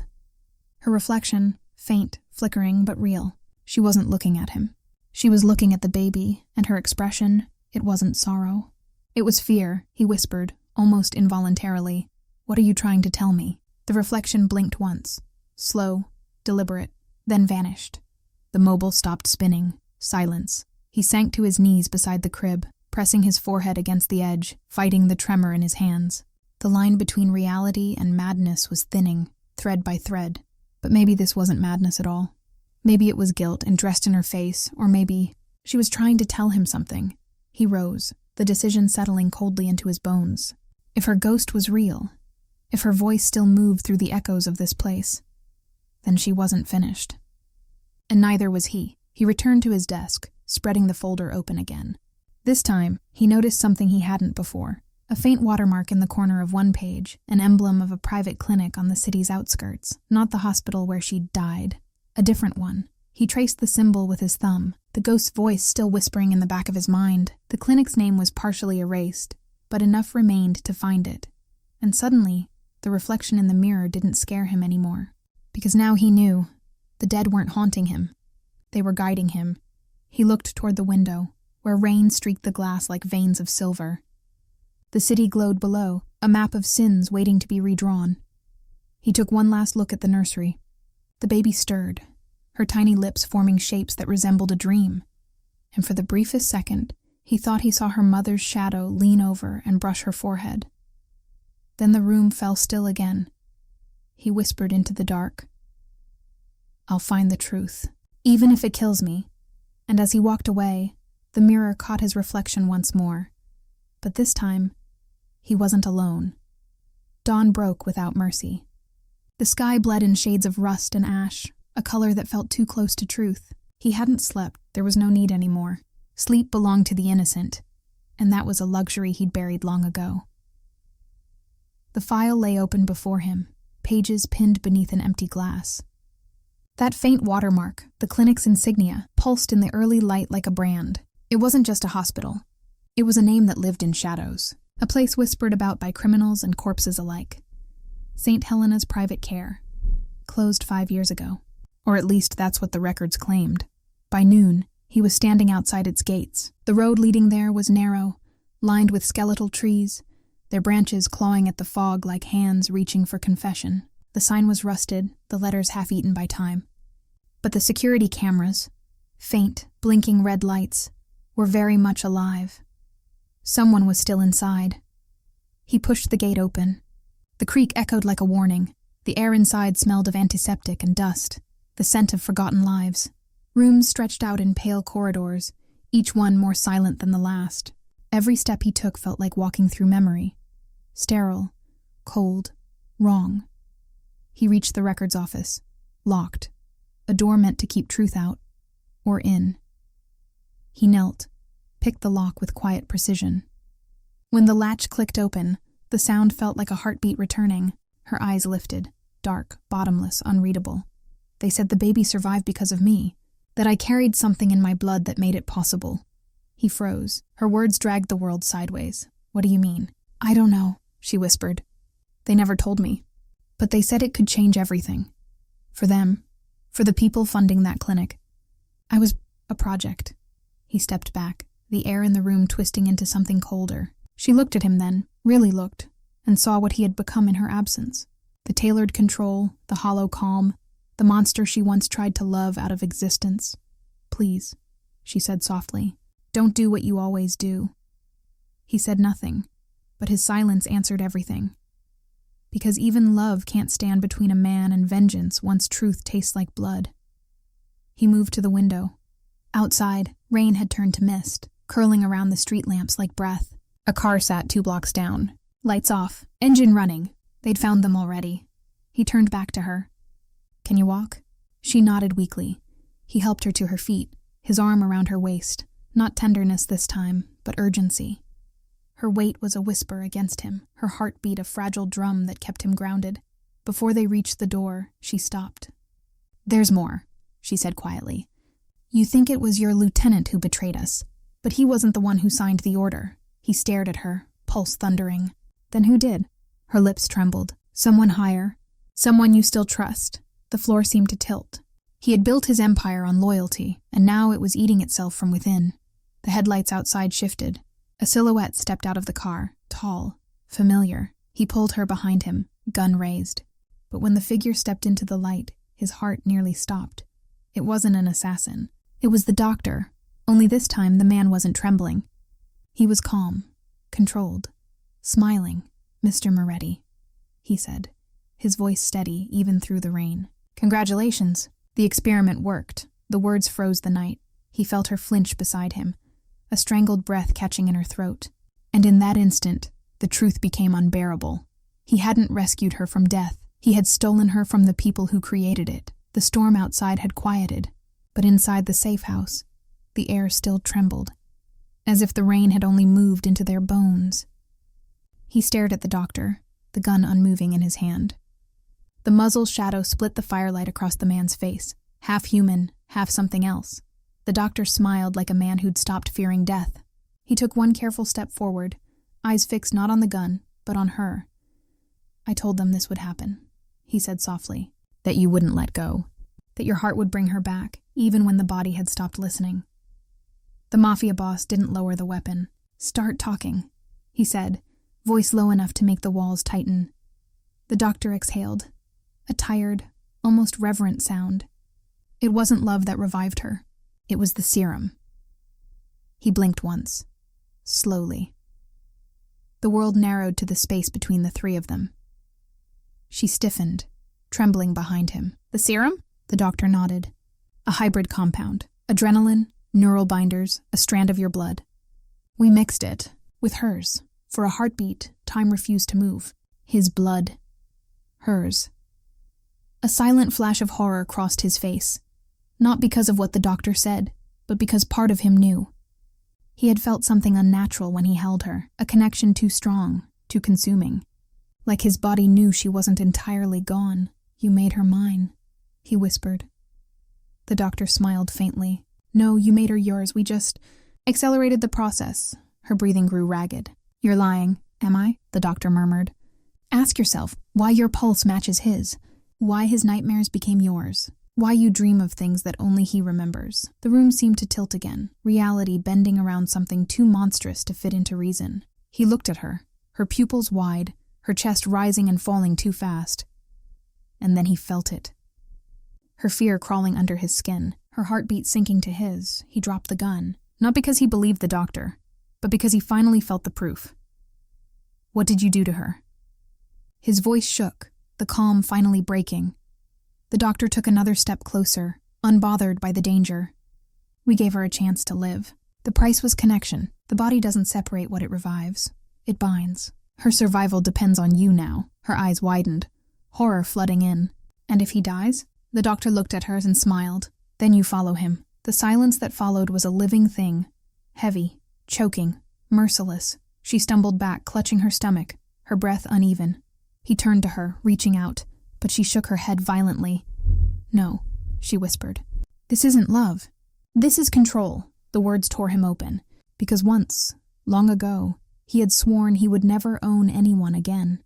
Her reflection, faint, flickering, but real. She wasn't looking at him. She was looking at the baby, and her expression, it wasn't sorrow. It was fear, he whispered, almost involuntarily. "What are you trying to tell me?" The reflection blinked once, slow, deliberate, then vanished. The mobile stopped spinning. Silence. He sank to his knees beside the crib, pressing his forehead against the edge, fighting the tremor in his hands. The line between reality and madness was thinning, thread by thread. But maybe this wasn't madness at all. Maybe it was guilt and dressed in her face, or maybe she was trying to tell him something. He rose, the decision settling coldly into his bones. If her ghost was real, If her voice still moved through the echoes of this place, then she wasn't finished. And neither was he. He returned to his desk, spreading the folder open again. This time, he noticed something he hadn't before. A faint watermark in the corner of one page, an emblem of a private clinic on the city's outskirts, not the hospital where she'd died. A different one. He traced the symbol with his thumb, the ghost's voice still whispering in the back of his mind. The clinic's name was partially erased, but enough remained to find it. And suddenly, the reflection in the mirror didn't scare him anymore. Because now he knew, the dead weren't haunting him. They were guiding him. He looked toward the window, where rain streaked the glass like veins of silver. The city glowed below, a map of sins waiting to be redrawn. He took one last look at the nursery. The baby stirred, her tiny lips forming shapes that resembled a dream. And for the briefest second, he thought he saw her mother's shadow lean over and brush her forehead. Then the room fell still again. He whispered into the dark, "I'll find the truth, even if it kills me." And as he walked away, the mirror caught his reflection once more. But this time, he wasn't alone. Dawn broke without mercy. The sky bled in shades of rust and ash, a color that felt too close to truth. He hadn't slept, there was no need anymore. Sleep belonged to the innocent, and that was a luxury he'd buried long ago. The file lay open before him, pages pinned beneath an empty glass. That faint watermark, the clinic's insignia, pulsed in the early light like a brand. It wasn't just a hospital. It was a name that lived in shadows, a place whispered about by criminals and corpses alike. St. Helena's Private Care. Closed 5 years ago. Or at least that's what the records claimed. By noon, he was standing outside its gates. The road leading there was narrow, lined with skeletal trees, their branches clawing at the fog like hands reaching for confession. The sign was rusted, the letters half-eaten by time. But the security cameras, faint, blinking red lights, were very much alive. Someone was still inside. He pushed the gate open. The creak echoed like a warning. The air inside smelled of antiseptic and dust, the scent of forgotten lives. Rooms stretched out in pale corridors, each one more silent than the last. Every step he took felt like walking through memory. Sterile, cold, wrong. He reached the records office, locked, a door meant to keep truth out, or in. He knelt, picked the lock with quiet precision. When the latch clicked open, the sound felt like a heartbeat returning. Her eyes lifted, dark, bottomless, unreadable. They said the baby survived because of me, that I carried something in my blood that made it possible. He froze. Her words dragged the world sideways. "What do you mean?" "I don't know," she whispered. "They never told me. But they said it could change everything. For them, for the people funding that clinic. I was a project." He stepped back, the air in the room twisting into something colder. She looked at him then, really looked, and saw what he had become in her absence. The tailored control, the hollow calm, the monster she once tried to love out of existence. "Please," she said softly, "don't do what you always do." He said nothing, but his silence answered everything. Because even love can't stand between a man and vengeance once truth tastes like blood. He moved to the window. Outside, rain had turned to mist, curling around the street lamps like breath. A car sat 2 blocks down. Lights off, engine running. They'd found them already. He turned back to her. "Can you walk?" She nodded weakly. He helped her to her feet, his arm around her waist. Not tenderness this time, but urgency. Her weight was a whisper against him, her heartbeat a fragile drum that kept him grounded. Before they reached the door, she stopped. "There's more," she said quietly. "You think it was your lieutenant who betrayed us, but he wasn't the one who signed the order." He stared at her, pulse thundering. "Then who did?" Her lips trembled. "Someone higher. Someone you still trust." The floor seemed to tilt. He had built his empire on loyalty, and now it was eating itself from within. The headlights outside shifted. A silhouette stepped out of the car, tall, familiar. He pulled her behind him, gun raised. But when the figure stepped into the light, his heart nearly stopped. It wasn't an assassin. It was the doctor, only this time the man wasn't trembling. He was calm, controlled, smiling. "Mr. Moretti," he said, his voice steady even through the rain. "Congratulations. The experiment worked." The words froze the night. He felt her flinch beside him, a strangled breath catching in her throat. And in that instant, the truth became unbearable. He hadn't rescued her from death. He had stolen her from the people who created it. The storm outside had quieted, but inside the safe house, the air still trembled, as if the rain had only moved into their bones. He stared at the doctor, the gun unmoving in his hand. The muzzle's shadow split the firelight across the man's face, half human, half something else. The doctor smiled like a man who'd stopped fearing death. He took one careful step forward, eyes fixed not on the gun, but on her. "I told them this would happen," he said softly, "that you wouldn't let go, that your heart would bring her back, even when the body had stopped listening." The Mafia boss didn't lower the weapon. "Start talking," he said, voice low enough to make the walls tighten. The doctor exhaled, a tired, almost reverent sound. It wasn't love that revived her. It was the serum. He blinked once, slowly. The world narrowed to the space between the three of them. She stiffened, trembling behind him. "The serum?" The doctor nodded. "A hybrid compound. Adrenaline, neural binders, a strand of your blood. We mixed it with hers. For a heartbeat, time refused to move. His blood. Hers." A silent flash of horror crossed his face, not because of what the doctor said, but because part of him knew. He had felt something unnatural when he held her, a connection too strong, too consuming. Like his body knew she wasn't entirely gone. "You made her mine," he whispered. The doctor smiled faintly. "No, you made her yours. We just accelerated the process." Her breathing grew ragged. "You're lying, am I?" the doctor murmured. "Ask yourself why your pulse matches his, why his nightmares became yours, why you dream of things that only he remembers." The room seemed to tilt again, reality bending around something too monstrous to fit into reason. He looked at her, her pupils wide, her chest rising and falling too fast. And then he felt it. Her fear crawling under his skin, her heartbeat sinking to his. He dropped the gun, not because he believed the doctor, but because he finally felt the proof. "What did you do to her?" His voice shook, the calm finally breaking. The doctor took another step closer, unbothered by the danger. "We gave her a chance to live. The price was connection. The body doesn't separate what it revives. It binds. Her survival depends on you now." Her eyes widened, horror flooding in. "And if he dies?" The doctor looked at her and smiled. "Then you follow him." The silence that followed was a living thing, heavy, choking, merciless. She stumbled back, clutching her stomach, her breath uneven. He turned to her, reaching out, but she shook her head violently. "No," she whispered. "This isn't love. This is control." The words tore him open, because once, long ago, he had sworn he would never own anyone again.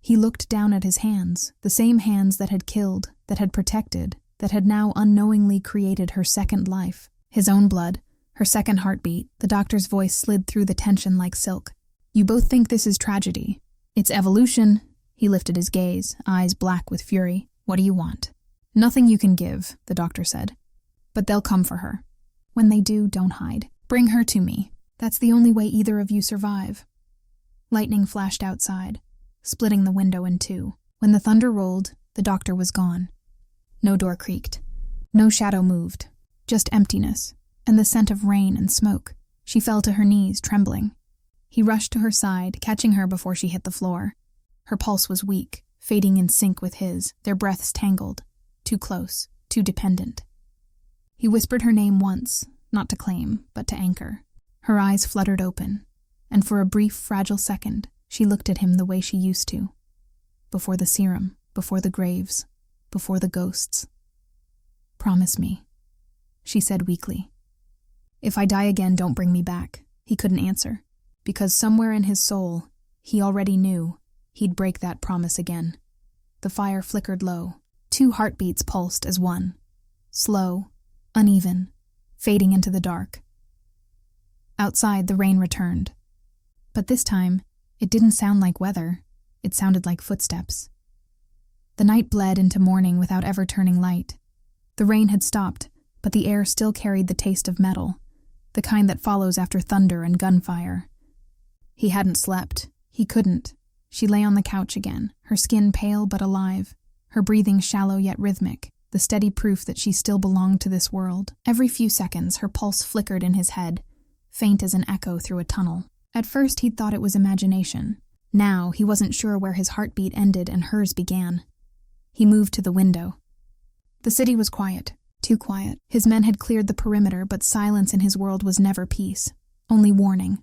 He looked down at his hands, the same hands that had killed, that had protected, that had now unknowingly created her second life. His own blood, her second heartbeat. The doctor's voice slid through the tension like silk. "You both think this is tragedy. It's evolution." He lifted his gaze, eyes black with fury. "What do you want?" "Nothing you can give," the doctor said. "But they'll come for her. When they do, don't hide. Bring her to me. That's the only way either of you survive." Lightning flashed outside, splitting the window in two. When the thunder rolled, the doctor was gone. No door creaked. No shadow moved. Just emptiness, and the scent of rain and smoke. She fell to her knees, trembling. He rushed to her side, catching her before she hit the floor. Her pulse was weak, fading in sync with his, their breaths tangled. Too close, too dependent. He whispered her name once, not to claim, but to anchor. Her eyes fluttered open, and for a brief, fragile second, she looked at him the way she used to. Before the serum, before the graves, before the ghosts. "Promise me," she said weakly. "If I die again, don't bring me back." He couldn't answer, because somewhere in his soul, he already knew he'd break that promise again. The fire flickered low. 2 heartbeats pulsed as one. Slow, uneven, fading into the dark. Outside, the rain returned. But this time, it didn't sound like weather. It sounded like footsteps. The night bled into morning without ever turning light. The rain had stopped, but the air still carried the taste of metal, the kind that follows after thunder and gunfire. He hadn't slept. He couldn't. She lay on the couch again, her skin pale but alive, her breathing shallow yet rhythmic, the steady proof that she still belonged to this world. Every few seconds, her pulse flickered in his head, faint as an echo through a tunnel. At first, he'd thought it was imagination, Now, he wasn't sure where his heartbeat ended and hers began. He moved to the window. The city was quiet, too quiet. His men had cleared the perimeter, but silence in his world was never peace, only warning.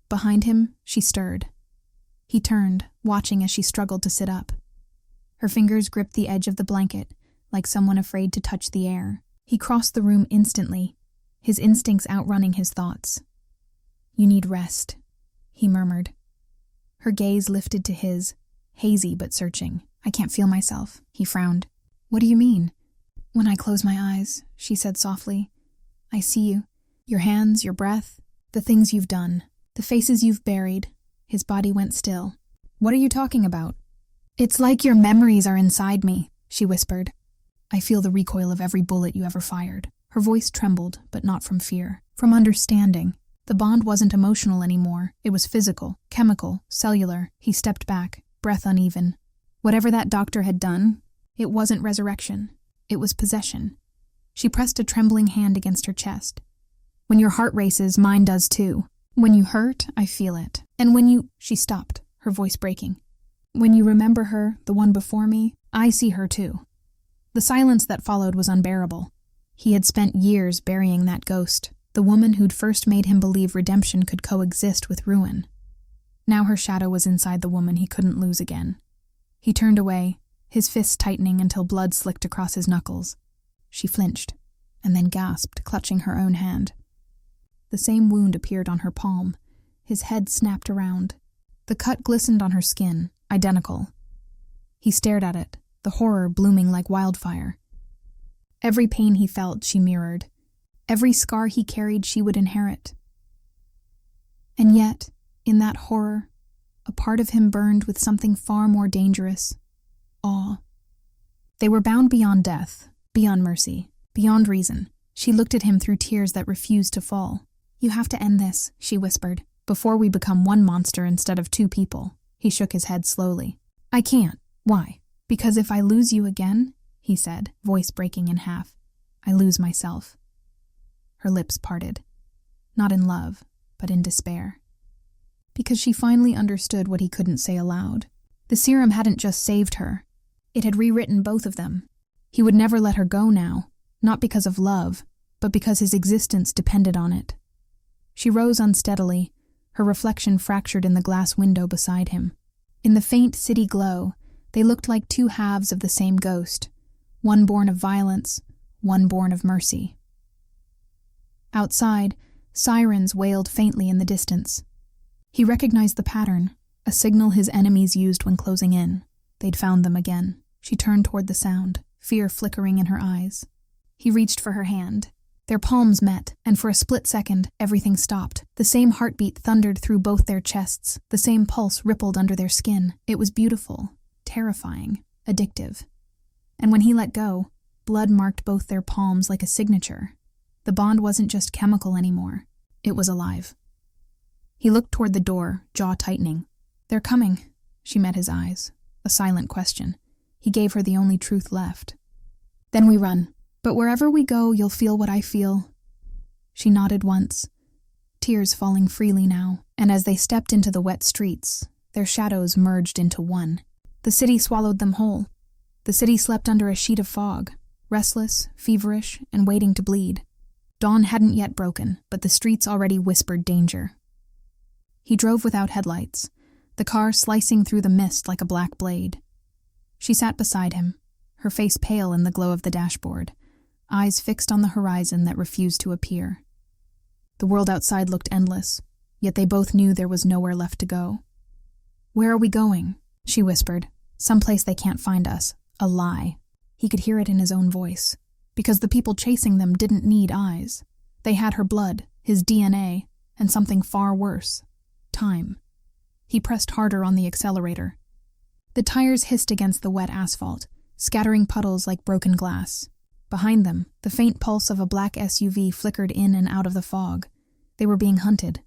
Behind him, she stirred. He turned, watching as she struggled to sit up. Her fingers gripped the edge of the blanket, like someone afraid to touch the air. He crossed the room instantly, his instincts outrunning his thoughts. "You need rest," he murmured. Her gaze lifted to his, hazy but searching. "I can't feel myself," he frowned. "What do you mean?" "When I close my eyes," she said softly, "I see you. Your hands, your breath, the things you've done, the faces you've buried." His body went still. "What are you talking about?" "It's like your memories are inside me," she whispered. "I feel the recoil of every bullet you ever fired." Her voice trembled, but not from fear, from understanding. The bond wasn't emotional anymore. It was physical, chemical, cellular. He stepped back, breath uneven. Whatever that doctor had done, it wasn't resurrection. It was possession. She pressed a trembling hand against her chest. "When your heart races, mine does too. When you hurt, I feel it. And when you—" She stopped, her voice breaking. "When you remember her, the one before me, I see her too." The silence that followed was unbearable. He had spent years burying that ghost, the woman who'd first made him believe redemption could coexist with ruin. Now her shadow was inside the woman he couldn't lose again. He turned away, his fists tightening until blood slicked across his knuckles. She flinched, and then gasped, clutching her own hand. The same wound appeared on her palm. His head snapped around. The cut glistened on her skin, identical. He stared at it, the horror blooming like wildfire. Every pain he felt, she mirrored. Every scar he carried, she would inherit. And yet, in that horror, a part of him burned with something far more dangerous: awe. They were bound beyond death, beyond mercy, beyond reason. She looked at him through tears that refused to fall. "You have to end this," she whispered, "before we become one monster instead of two people." He shook his head slowly. "I can't." "Why?" "Because if I lose you again," he said, voice breaking in half, "I lose myself." Her lips parted, not in love, but in despair. Because she finally understood what he couldn't say aloud. The serum hadn't just saved her. It had rewritten both of them. He would never let her go now, not because of love, but because his existence depended on it. She rose unsteadily, her reflection fractured in the glass window beside him. In the faint city glow, they looked like two halves of the same ghost, one born of violence, one born of mercy. Outside, sirens wailed faintly in the distance. He recognized the pattern, a signal his enemies used when closing in. They'd found them again. She turned toward the sound, fear flickering in her eyes. He reached for her hand. Their palms met, and for a split second, everything stopped. The same heartbeat thundered through both their chests. The same pulse rippled under their skin. It was beautiful, terrifying, addictive. And when he let go, blood marked both their palms like a signature. The bond wasn't just chemical anymore. It was alive. He looked toward the door, jaw tightening. "They're coming." She met his eyes. A silent question. He gave her the only truth left. "Then we run. But wherever we go, you'll feel what I feel." She nodded once, tears falling freely now, and as they stepped into the wet streets, their shadows merged into one. The city swallowed them whole. The city slept under a sheet of fog, restless, feverish, and waiting to bleed. Dawn hadn't yet broken, but the streets already whispered danger. He drove without headlights, the car slicing through the mist like a black blade. She sat beside him, her face pale in the glow of the dashboard, eyes fixed on the horizon that refused to appear. The world outside looked endless, yet they both knew there was nowhere left to go. "Where are we going?" she whispered. "Someplace they can't find us. A lie." He could hear it in his own voice, because the people chasing them didn't need eyes. They had her blood, his DNA, and something far worse: time. He pressed harder on the accelerator. The tires hissed against the wet asphalt, scattering puddles like broken glass. Behind them, the faint pulse of a black SUV flickered in and out of the fog. They were being hunted.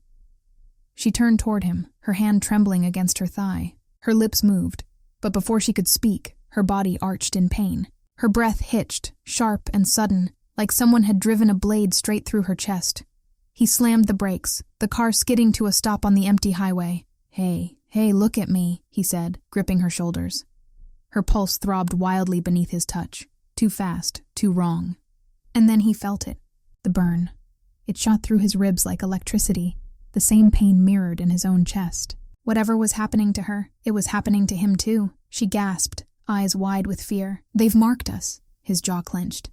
She turned toward him, her hand trembling against her thigh. Her lips moved, but before she could speak, her body arched in pain. Her breath hitched, sharp and sudden, like someone had driven a blade straight through her chest. He slammed the brakes, the car skidding to a stop on the empty highway. "Hey," "Hey, look at me," he said, gripping her shoulders. Her pulse throbbed wildly beneath his touch. Too fast, too wrong. And then he felt it. The burn. It shot through his ribs like electricity, the same pain mirrored in his own chest. Whatever was happening to her, it was happening to him too. She gasped, eyes wide with fear. "They've marked us." His jaw clenched.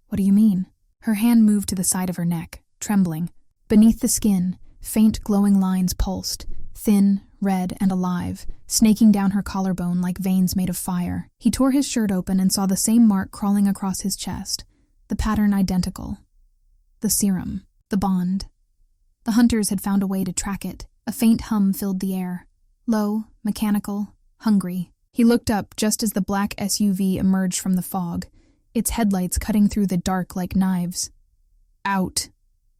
"What do you mean?" Her hand moved to the side of her neck, trembling. Beneath the skin, faint glowing lines pulsed, thin, red, and alive, snaking down her collarbone like veins made of fire. He tore his shirt open and saw the same mark crawling across his chest, the pattern identical. The serum, the bond. The hunters had found a way to track it. A faint hum filled the air. Low, mechanical, hungry. He looked up just as the black SUV emerged from the fog, its headlights cutting through the dark like knives. "Out,"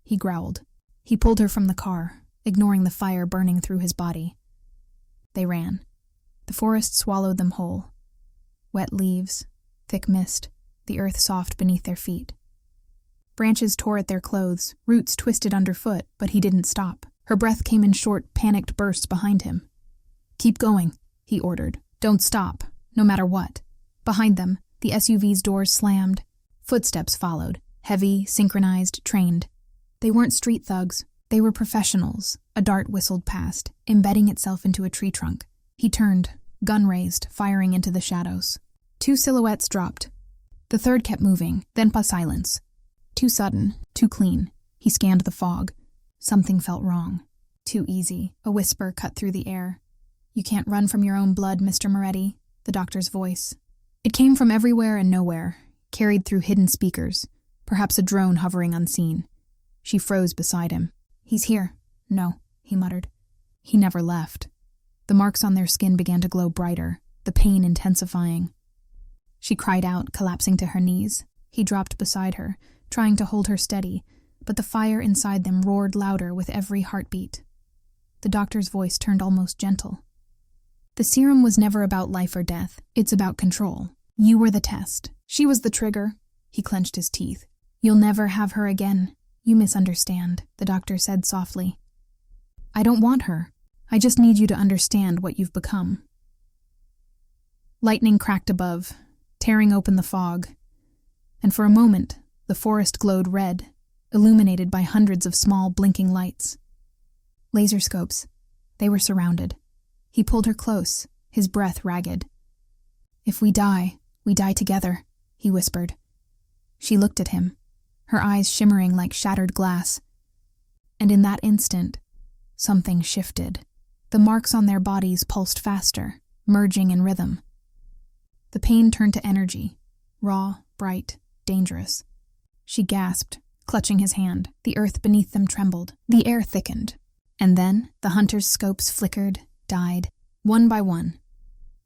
he growled. He pulled her from the car, ignoring the fire burning through his body. They ran. The forest swallowed them whole. Wet leaves, thick mist, the earth soft beneath their feet. Branches tore at their clothes, roots twisted underfoot, but he didn't stop. Her breath came in short, panicked bursts behind him. "Keep going," he ordered. "Don't stop, no matter what." Behind them, the SUV's doors slammed. Footsteps followed, heavy, synchronized, trained. They weren't street thugs. They were professionals. A dart whistled past, embedding itself into a tree trunk. He turned, gun raised, firing into the shadows. 2 silhouettes dropped. The third kept moving, then silence. Too sudden, too clean. He scanned the fog. Something felt wrong. Too easy. A whisper cut through the air. "You can't run from your own blood, Mr. Moretti," the doctor's voice. It came from everywhere and nowhere, carried through hidden speakers, perhaps a drone hovering unseen. She froze beside him. "He's here." "No," he muttered. He never left. The marks on their skin began to glow brighter, the pain intensifying. She cried out, collapsing to her knees. He dropped beside her, trying to hold her steady, but the fire inside them roared louder with every heartbeat. The doctor's voice turned almost gentle. "The serum was never about life or death. It's about control. You were the test. She was the trigger." He clenched his teeth. "You'll never have her again. You misunderstand," the doctor said softly. "I don't want her. I just need you to understand what you've become." Lightning cracked above, tearing open the fog, and for a moment, the forest glowed red, illuminated by hundreds of small, blinking lights. Laser scopes. They were surrounded. He pulled her close, his breath ragged. "If we die together," he whispered. She looked at him, her eyes shimmering like shattered glass. And in that instant, something shifted. The marks on their bodies pulsed faster, merging in rhythm. The pain turned to energy, raw, bright, dangerous. She gasped, clutching his hand. The earth beneath them trembled. The air thickened. And then the hunter's scopes flickered, died, one by one.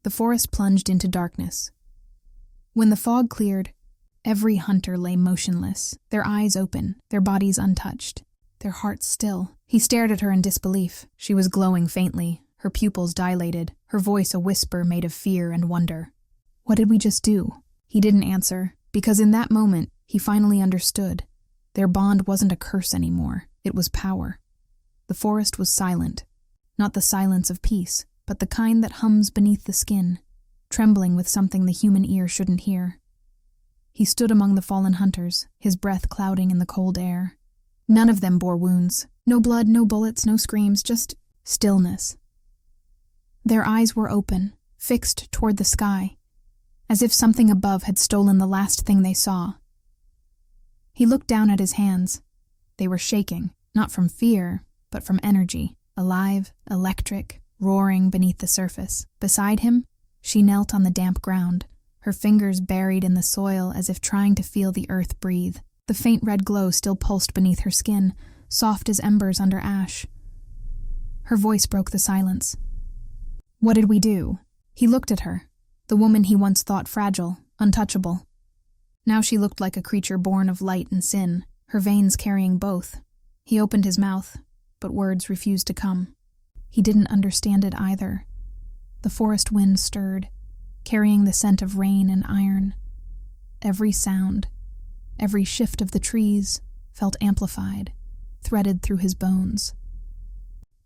The forest plunged into darkness. When the fog cleared, every hunter lay motionless, their eyes open, their bodies untouched, their hearts still. He stared at her in disbelief. She was glowing faintly, her pupils dilated, her voice a whisper made of fear and wonder. "What did we just do?" He didn't answer, because in that moment, he finally understood. Their bond wasn't a curse anymore. It was power. The forest was silent. Not the silence of peace, but the kind that hums beneath the skin, trembling with something the human ear shouldn't hear. He stood among the fallen hunters, his breath clouding in the cold air. None of them bore wounds. No blood, no bullets, no screams, just stillness. Their eyes were open, fixed toward the sky, as if something above had stolen the last thing they saw. He looked down at his hands. They were shaking, not from fear, but from energy, alive, electric, roaring beneath the surface. Beside him, she knelt on the damp ground, her fingers buried in the soil as if trying to feel the earth breathe. The faint red glow still pulsed beneath her skin, soft as embers under ash. Her voice broke the silence. "What did we do?" He looked at her, the woman he once thought fragile, untouchable. Now she looked like a creature born of light and sin, her veins carrying both. He opened his mouth, but words refused to come. He didn't understand it either. The forest wind stirred, carrying the scent of rain and iron. Every sound, every shift of the trees, felt amplified, threaded through his bones.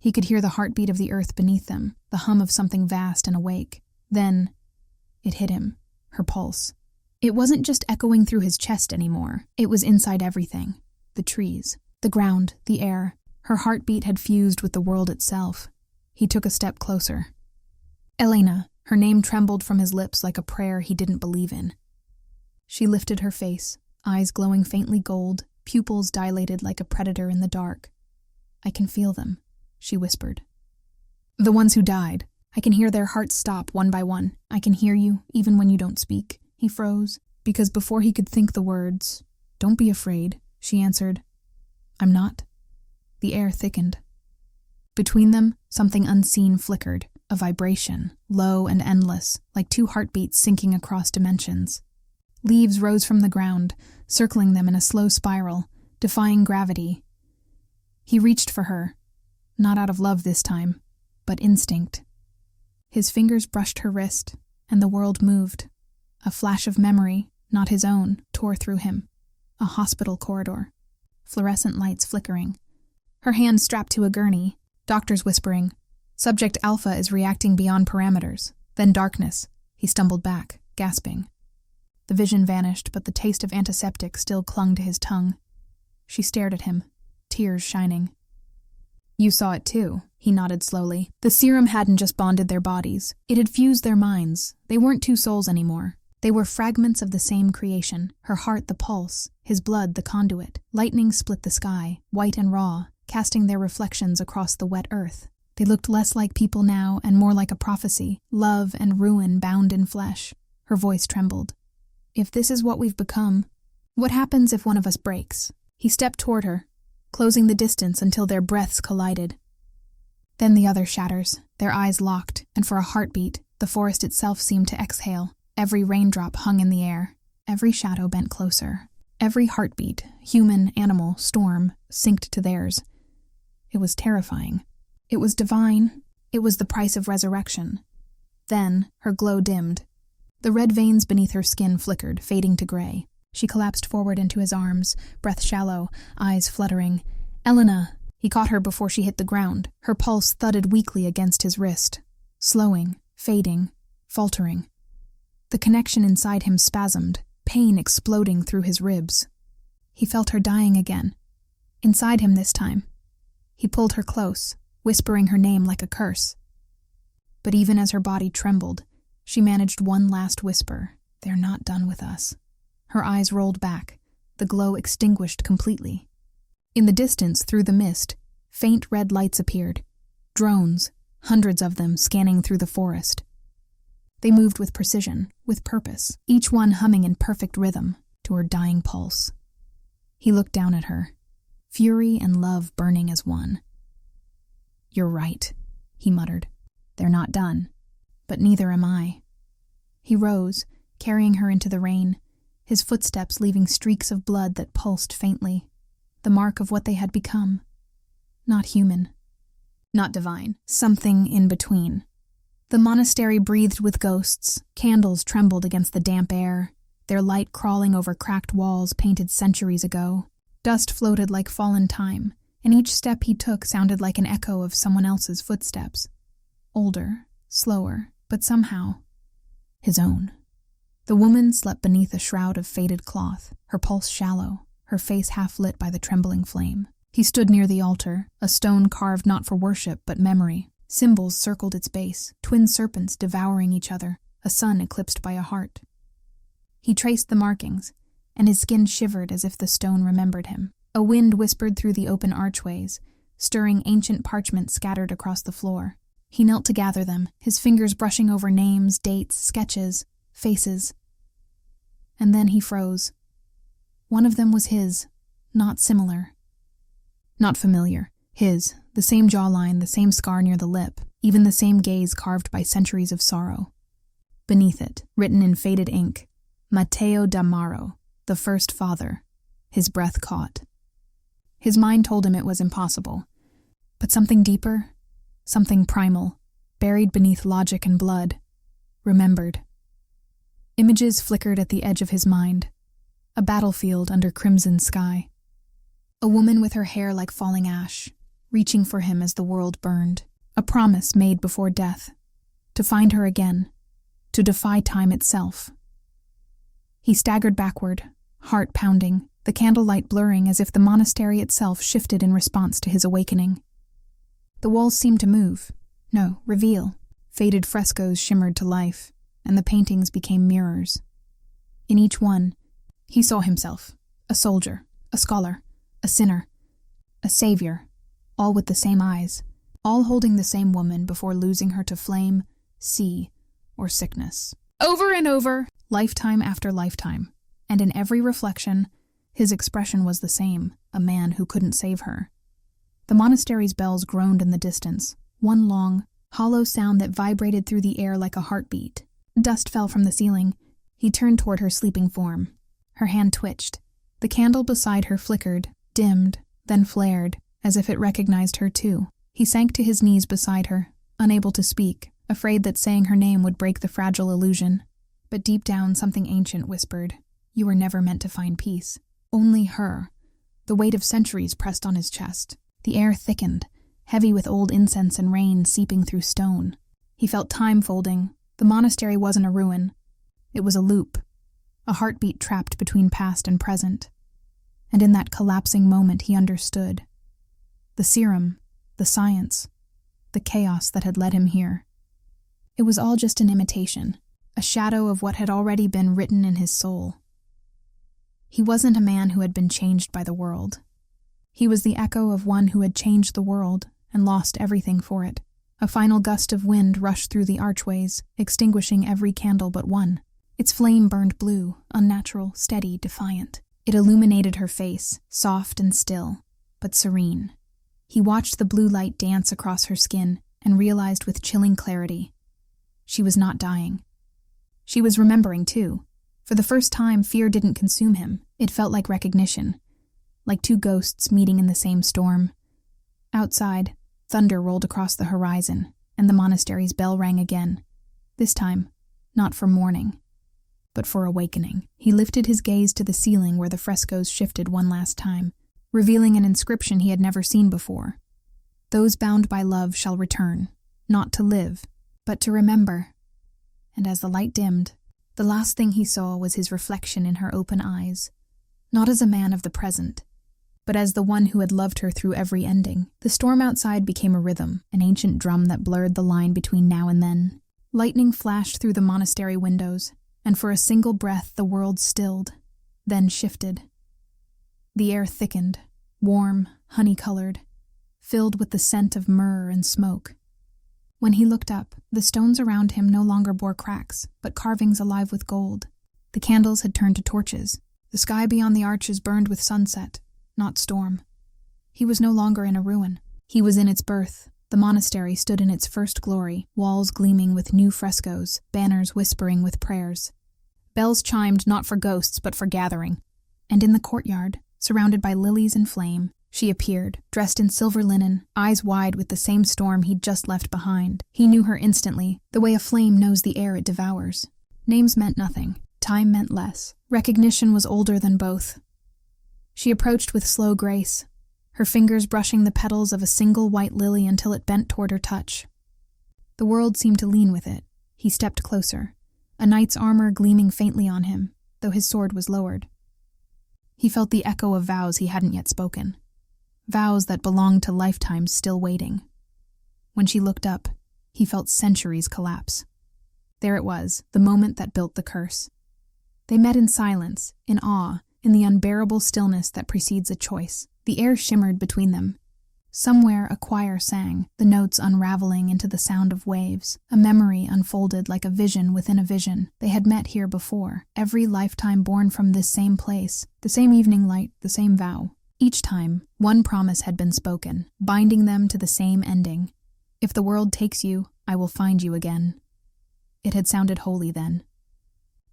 He could hear the heartbeat of the earth beneath them, the hum of something vast and awake. Then, it hit him, her pulse. It wasn't just echoing through his chest anymore. It was inside everything. The trees, the ground, the air. Her heartbeat had fused with the world itself. He took a step closer. Elena, her name trembled from his lips like a prayer he didn't believe in. She lifted her face, eyes glowing faintly gold, pupils dilated like a predator in the dark. "I can feel them," she whispered. "The ones who died. I can hear their hearts stop one by one. I can hear you, even when you don't speak." He froze, because before he could think the words, "Don't be afraid," she answered, "I'm not." The air thickened. Between them, something unseen flickered, a vibration, low and endless, like two heartbeats syncing across dimensions. Leaves rose from the ground, circling them in a slow spiral, defying gravity. He reached for her, not out of love this time, but instinct. His fingers brushed her wrist, and the world moved. A flash of memory, not his own, tore through him. A hospital corridor. Fluorescent lights flickering. Her hand strapped to a gurney, doctors whispering, "Subject Alpha is reacting beyond parameters." Then darkness. He stumbled back, gasping. The vision vanished, but the taste of antiseptic still clung to his tongue. She stared at him, tears shining. "You saw it too," he nodded slowly. The serum hadn't just bonded their bodies. It had fused their minds. They weren't two souls anymore. They were fragments of the same creation, her heart the pulse, his blood the conduit. Lightning split the sky, white and raw, casting their reflections across the wet earth. They looked less like people now and more like a prophecy, love and ruin bound in flesh. Her voice trembled. "If this is what we've become, what happens if one of us breaks?" He stepped toward her, closing the distance until their breaths collided. Then the other shatters, their eyes locked, and for a heartbeat, the forest itself seemed to exhale. Every raindrop hung in the air. Every shadow bent closer. Every heartbeat, human, animal, storm, synced to theirs. It was terrifying. It was divine. It was the price of resurrection. Then, her glow dimmed. The red veins beneath her skin flickered, fading to gray. She collapsed forward into his arms, breath shallow, eyes fluttering. "Elena!" He caught her before she hit the ground. Her pulse thudded weakly against his wrist. Slowing, fading, faltering. The connection inside him spasmed, pain exploding through his ribs. He felt her dying again. Inside him this time. He pulled her close, whispering her name like a curse. But even as her body trembled, she managed one last whisper. "They're not done with us." Her eyes rolled back, the glow extinguished completely. In the distance, through the mist, faint red lights appeared. Drones, hundreds of them scanning through the forest. They moved with precision, with purpose, each one humming in perfect rhythm to her dying pulse. He looked down at her, fury and love burning as one. "You're right," he muttered. "They're not done. But neither am I." He rose, carrying her into the rain, his footsteps leaving streaks of blood that pulsed faintly, the mark of what they had become. Not human. Not divine. Something in between. The monastery breathed with ghosts. Candles trembled against the damp air, their light crawling over cracked walls painted centuries ago. Dust floated like fallen time, and each step he took sounded like an echo of someone else's footsteps. Older, slower, but somehow his own. The woman slept beneath a shroud of faded cloth, her pulse shallow, her face half lit by the trembling flame. He stood near the altar, a stone carved not for worship but memory. Symbols circled its base, twin serpents devouring each other, a sun eclipsed by a heart. He traced the markings, and his skin shivered as if the stone remembered him. A wind whispered through the open archways, stirring ancient parchment scattered across the floor. He knelt to gather them, his fingers brushing over names, dates, sketches, faces. And then he froze. One of them was his, not similar. Not familiar. His, the same jawline, the same scar near the lip, even the same gaze carved by centuries of sorrow. Beneath it, written in faded ink, Matteo d'Amaro, the first father. His breath caught. His mind told him it was impossible. But something deeper, something primal, buried beneath logic and blood, remembered. Images flickered at the edge of his mind. A battlefield under crimson sky. A woman with her hair like falling ash, reaching for him as the world burned. A promise made before death, to find her again, to defy time itself. He staggered backward, heart pounding, the candlelight blurring as if the monastery itself shifted in response to his awakening. The walls seemed to move, no, reveal. Faded frescoes shimmered to life, and the paintings became mirrors. In each one, he saw himself, a soldier, a scholar, a sinner, a savior, all with the same eyes, all holding the same woman before losing her to flame, sea, or sickness. Over and over, lifetime after lifetime, and in every reflection, his expression was the same, a man who couldn't save her. The monastery's bells groaned in the distance, one long, hollow sound that vibrated through the air like a heartbeat. Dust fell from the ceiling. He turned toward her sleeping form. Her hand twitched. The candle beside her flickered, dimmed, then flared, as if it recognized her too. He sank to his knees beside her, unable to speak, afraid that saying her name would break the fragile illusion. But deep down something ancient whispered, "You were never meant to find peace." Only her. The weight of centuries pressed on his chest. The air thickened, heavy with old incense and rain seeping through stone. He felt time folding. The monastery wasn't a ruin. It was a loop, a heartbeat trapped between past and present. And in that collapsing moment he understood. The serum, the science, the chaos that had led him here. It was all just an imitation, a shadow of what had already been written in his soul. He wasn't a man who had been changed by the world. He was the echo of one who had changed the world and lost everything for it. A final gust of wind rushed through the archways, extinguishing every candle but one. Its flame burned blue, unnatural, steady, defiant. It illuminated her face, soft and still, but serene. He watched the blue light dance across her skin and realized with chilling clarity, she was not dying. She was remembering, too. For the first time, fear didn't consume him. It felt like recognition, like two ghosts meeting in the same storm. Outside, thunder rolled across the horizon, and the monastery's bell rang again. This time, not for mourning, but for awakening. He lifted his gaze to the ceiling where the frescoes shifted one last time, revealing an inscription he had never seen before. "Those bound by love shall return, not to live, but to remember." And as the light dimmed, the last thing he saw was his reflection in her open eyes, not as a man of the present, but as the one who had loved her through every ending. The storm outside became a rhythm, an ancient drum that blurred the line between now and then. Lightning flashed through the monastery windows, and for a single breath the world stilled, then shifted. The air thickened, warm, honey-colored, filled with the scent of myrrh and smoke. When he looked up, the stones around him no longer bore cracks, but carvings alive with gold. The candles had turned to torches. The sky beyond the arches burned with sunset, not storm. He was no longer in a ruin. He was in its birth. The monastery stood in its first glory, walls gleaming with new frescoes, banners whispering with prayers. Bells chimed not for ghosts but for gathering. And in the courtyard, surrounded by lilies and flame, she appeared, dressed in silver linen, eyes wide with the same storm he'd just left behind. He knew her instantly, the way a flame knows the air it devours. Names meant nothing. Time meant less. Recognition was older than both. She approached with slow grace, her fingers brushing the petals of a single white lily until it bent toward her touch. The world seemed to lean with it. He stepped closer, a knight's armor gleaming faintly on him, though his sword was lowered. He felt the echo of vows he hadn't yet spoken. Vows that belonged to lifetimes still waiting. When she looked up, he felt centuries collapse. There it was, the moment that built the curse. They met in silence, in awe, in the unbearable stillness that precedes a choice. The air shimmered between them. Somewhere a choir sang, the notes unraveling into the sound of waves. A memory unfolded like a vision within a vision. They had met here before, every lifetime born from this same place, the same evening light, the same vow. Each time, one promise had been spoken, binding them to the same ending. If the world takes you, I will find you again. It had sounded holy then.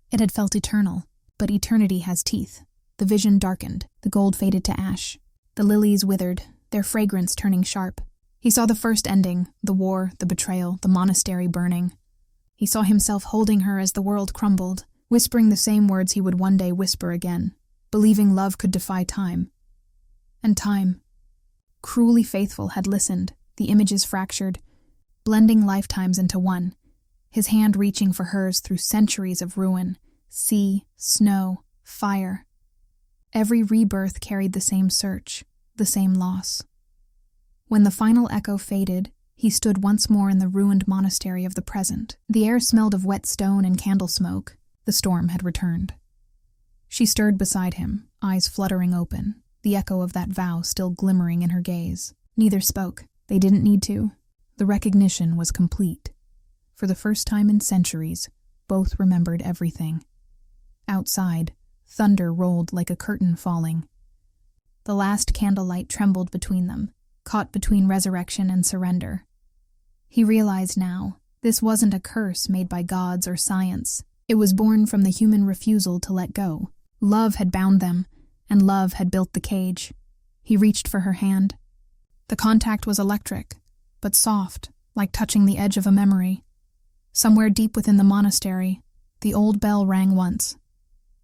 It had felt eternal, but eternity has teeth. The vision darkened, the gold faded to ash. The lilies withered, their fragrance turning sharp. He saw the first ending, the war, the betrayal, the monastery burning. He saw himself holding her as the world crumbled, whispering the same words he would one day whisper again, believing love could defy time. And time, cruelly faithful, had listened, the images fractured, blending lifetimes into one, his hand reaching for hers through centuries of ruin, sea, snow, fire. Every rebirth carried the same search, the same loss. When the final echo faded, he stood once more in the ruined monastery of the present. The air smelled of wet stone and candle smoke. The storm had returned. She stirred beside him, eyes fluttering open, the echo of that vow still glimmering in her gaze. Neither spoke. They didn't need to. The recognition was complete. For the first time in centuries, both remembered everything. Outside, thunder rolled like a curtain falling. The last candlelight trembled between them, caught between resurrection and surrender. He realized now, this wasn't a curse made by gods or science. It was born from the human refusal to let go. Love had bound them, and love had built the cage. He reached for her hand. The contact was electric, but soft, like touching the edge of a memory. Somewhere deep within the monastery, the old bell rang once.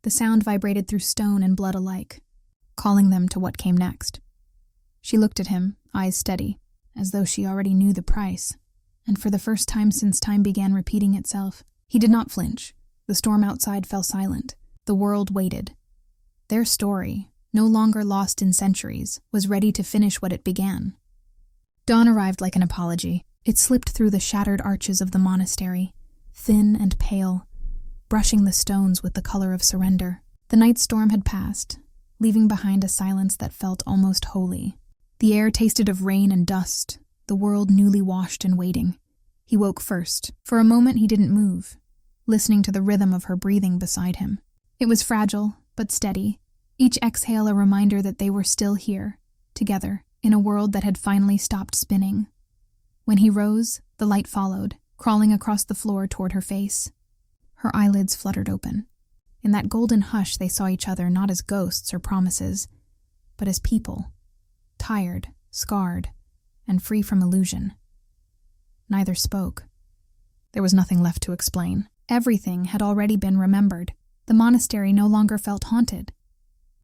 The sound vibrated through stone and blood alike, calling them to what came next. She looked at him, eyes steady, as though she already knew the price. And for the first time since time began repeating itself, he did not flinch. The storm outside fell silent. The world waited. Their story, no longer lost in centuries, was ready to finish what it began. Dawn arrived like an apology. It slipped through the shattered arches of the monastery, thin and pale, brushing the stones with the color of surrender. The night storm had passed, leaving behind a silence that felt almost holy. The air tasted of rain and dust, the world newly washed and waiting. He woke first. For a moment he didn't move, listening to the rhythm of her breathing beside him. It was fragile, but steady, each exhale a reminder that they were still here, together, in a world that had finally stopped spinning. When he rose, the light followed, crawling across the floor toward her face. Her eyelids fluttered open. In that golden hush they saw each other not as ghosts or promises, but as people, tired, scarred, and free from illusion. Neither spoke. There was nothing left to explain. Everything had already been remembered. The monastery no longer felt haunted.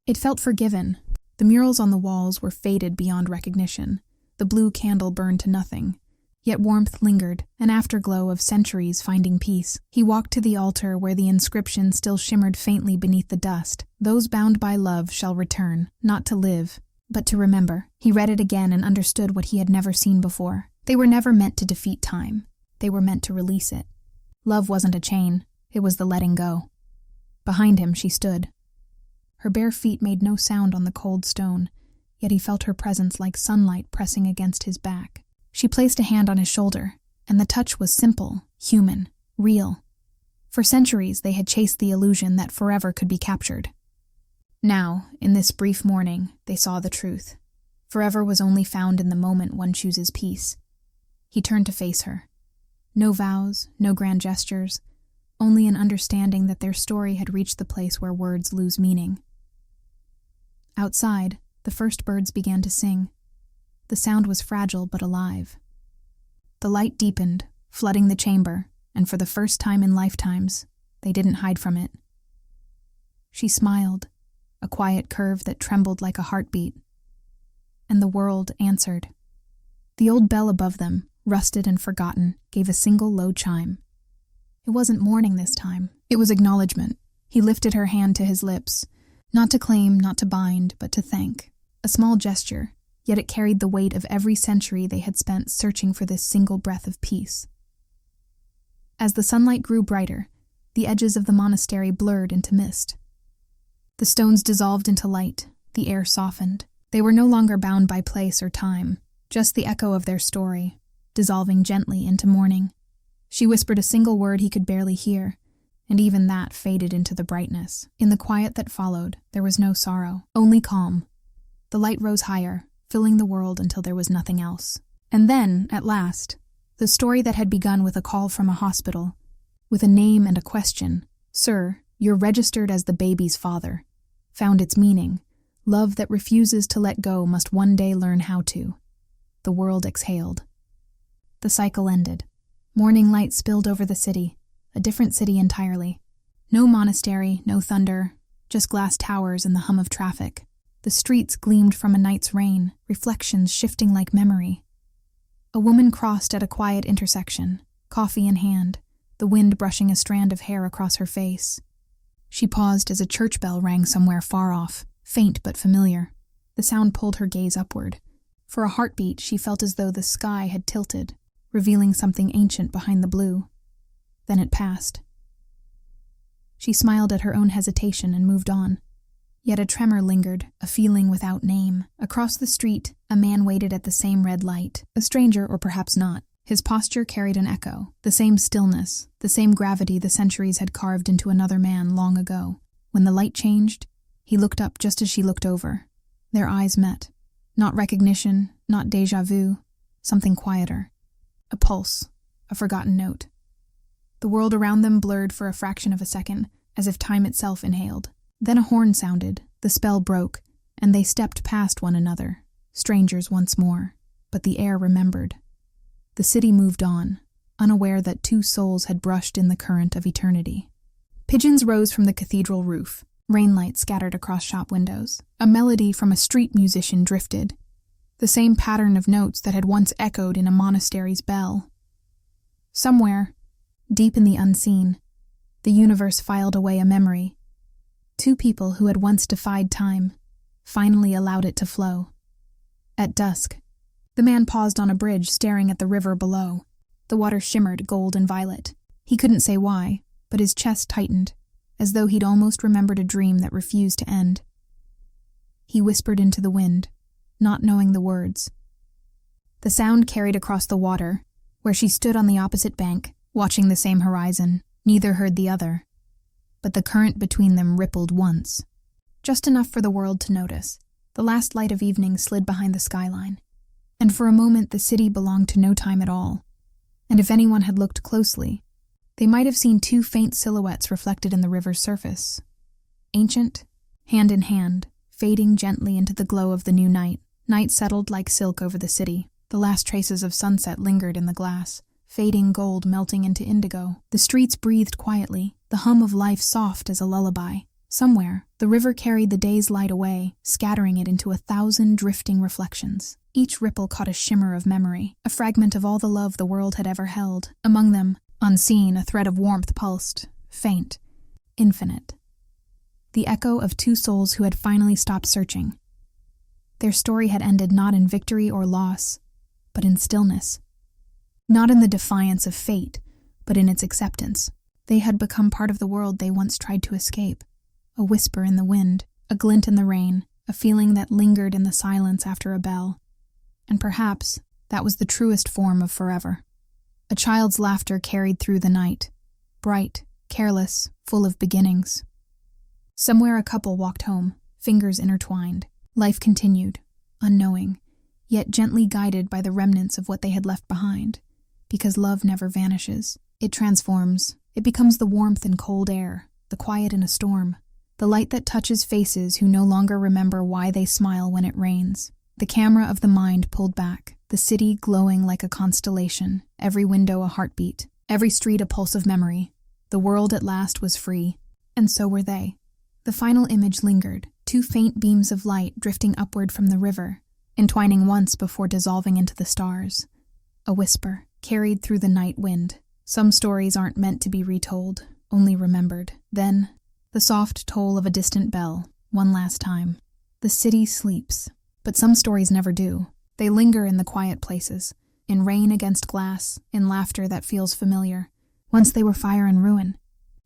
It felt forgiven. The murals on the walls were faded beyond recognition. The blue candle burned to nothing. Yet warmth lingered, an afterglow of centuries finding peace. He walked to the altar where the inscription still shimmered faintly beneath the dust. Those bound by love shall return, not to live, but to remember. He read it again and understood what he had never seen before. They were never meant to defeat time. They were meant to release it. Love wasn't a chain. It was the letting go. Behind him she stood. Her bare feet made no sound on the cold stone, yet he felt her presence like sunlight pressing against his back. She placed a hand on his shoulder, and the touch was simple, human, real. For centuries they had chased the illusion that forever could be captured. Now, in this brief morning, they saw the truth. Forever was only found in the moment one chooses peace. He turned to face her. No vows, no grand gestures, only an understanding that their story had reached the place where words lose meaning. Outside, the first birds began to sing. The sound was fragile but alive. The light deepened, flooding the chamber, and for the first time in lifetimes, they didn't hide from it. She smiled, a quiet curve that trembled like a heartbeat. And the world answered. The old bell above them, rusted and forgotten, gave a single low chime. It wasn't mourning this time. It was acknowledgement. He lifted her hand to his lips, not to claim, not to bind, but to thank. A small gesture, yet it carried the weight of every century they had spent searching for this single breath of peace. As the sunlight grew brighter, the edges of the monastery blurred into mist. The stones dissolved into light, the air softened. They were no longer bound by place or time, just the echo of their story, dissolving gently into morning. She whispered a single word he could barely hear, and even that faded into the brightness. In the quiet that followed, there was no sorrow, only calm. The light rose higher, filling the world until there was nothing else. And then, at last, the story that had begun with a call from a hospital, with a name and a question, "Sir, you're registered as the baby's father," found its meaning. Love that refuses to let go must one day learn how to. The world exhaled. The cycle ended. Morning light spilled over the city, a different city entirely. No monastery, no thunder, just glass towers and the hum of traffic. The streets gleamed from a night's rain, reflections shifting like memory. A woman crossed at a quiet intersection, coffee in hand, the wind brushing a strand of hair across her face. She paused as a church bell rang somewhere far off, faint but familiar. The sound pulled her gaze upward. For a heartbeat, she felt as though the sky had tilted, revealing something ancient behind the blue. Then it passed. She smiled at her own hesitation and moved on. Yet a tremor lingered, a feeling without name. Across the street, a man waited at the same red light. A stranger, or perhaps not. His posture carried an echo, the same stillness, the same gravity the centuries had carved into another man long ago. When the light changed, he looked up just as she looked over. Their eyes met. Not recognition, not déjà vu, something quieter. A pulse, a forgotten note. The world around them blurred for a fraction of a second, as if time itself inhaled. Then a horn sounded, the spell broke, and they stepped past one another, strangers once more. But the air remembered. The city moved on, unaware that two souls had brushed in the current of eternity. Pigeons rose from the cathedral roof, rainlight scattered across shop windows. A melody from a street musician drifted, the same pattern of notes that had once echoed in a monastery's bell. Somewhere, deep in the unseen, the universe filed away a memory. Two people who had once defied time, finally allowed it to flow. At dusk, the man paused on a bridge staring at the river below. The water shimmered gold and violet. He couldn't say why, but his chest tightened, as though he'd almost remembered a dream that refused to end. He whispered into the wind, not knowing the words. The sound carried across the water, where she stood on the opposite bank, watching the same horizon. Neither heard the other. But the current between them rippled once. Just enough for the world to notice. The last light of evening slid behind the skyline. And for a moment the city belonged to no time at all. And if anyone had looked closely, they might have seen two faint silhouettes reflected in the river's surface. Ancient, hand in hand, fading gently into the glow of the new night. Night settled like silk over the city. The last traces of sunset lingered in the glass, fading gold melting into indigo. The streets breathed quietly, the hum of life soft as a lullaby. Somewhere, the river carried the day's light away, scattering it into 1,000 drifting reflections. Each ripple caught a shimmer of memory, a fragment of all the love the world had ever held. Among them, unseen, a thread of warmth pulsed, faint, infinite. The echo of two souls who had finally stopped searching. Their story had ended not in victory or loss, but in stillness. Not in the defiance of fate, but in its acceptance. They had become part of the world they once tried to escape. A whisper in the wind, a glint in the rain, a feeling that lingered in the silence after a bell. And perhaps that was the truest form of forever. A child's laughter carried through the night, bright, careless, full of beginnings. Somewhere a couple walked home, fingers intertwined. Life continued, unknowing, yet gently guided by the remnants of what they had left behind. Because love never vanishes. It transforms. It becomes the warmth in cold air, the quiet in a storm, the light that touches faces who no longer remember why they smile when it rains. The camera of the mind pulled back, the city glowing like a constellation, every window a heartbeat, every street a pulse of memory. The world at last was free, and so were they. The final image lingered, two faint beams of light drifting upward from the river, entwining once before dissolving into the stars. A whisper, carried through the night wind. Some stories aren't meant to be retold, only remembered. Then, the soft toll of a distant bell, one last time. The city sleeps, but some stories never do. They linger in the quiet places, in rain against glass, in laughter that feels familiar. Once they were fire and ruin.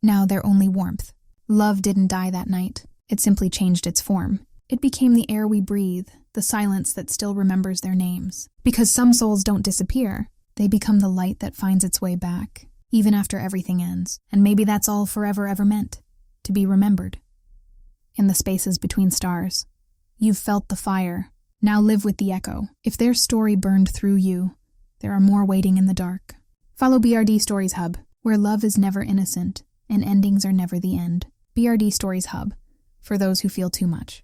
Now they're only warmth. Love didn't die that night. It simply changed its form. It became the air we breathe, the silence that still remembers their names. Because some souls don't disappear. They become the light that finds its way back, even after everything ends. And maybe that's all forever ever meant, to be remembered. In the spaces between stars. You've felt the fire. Now live with the echo. If their story burned through you, there are more waiting in the dark. Follow BRD Stories Hub, where love is never innocent and endings are never the end. BRD Stories Hub, for those who feel too much.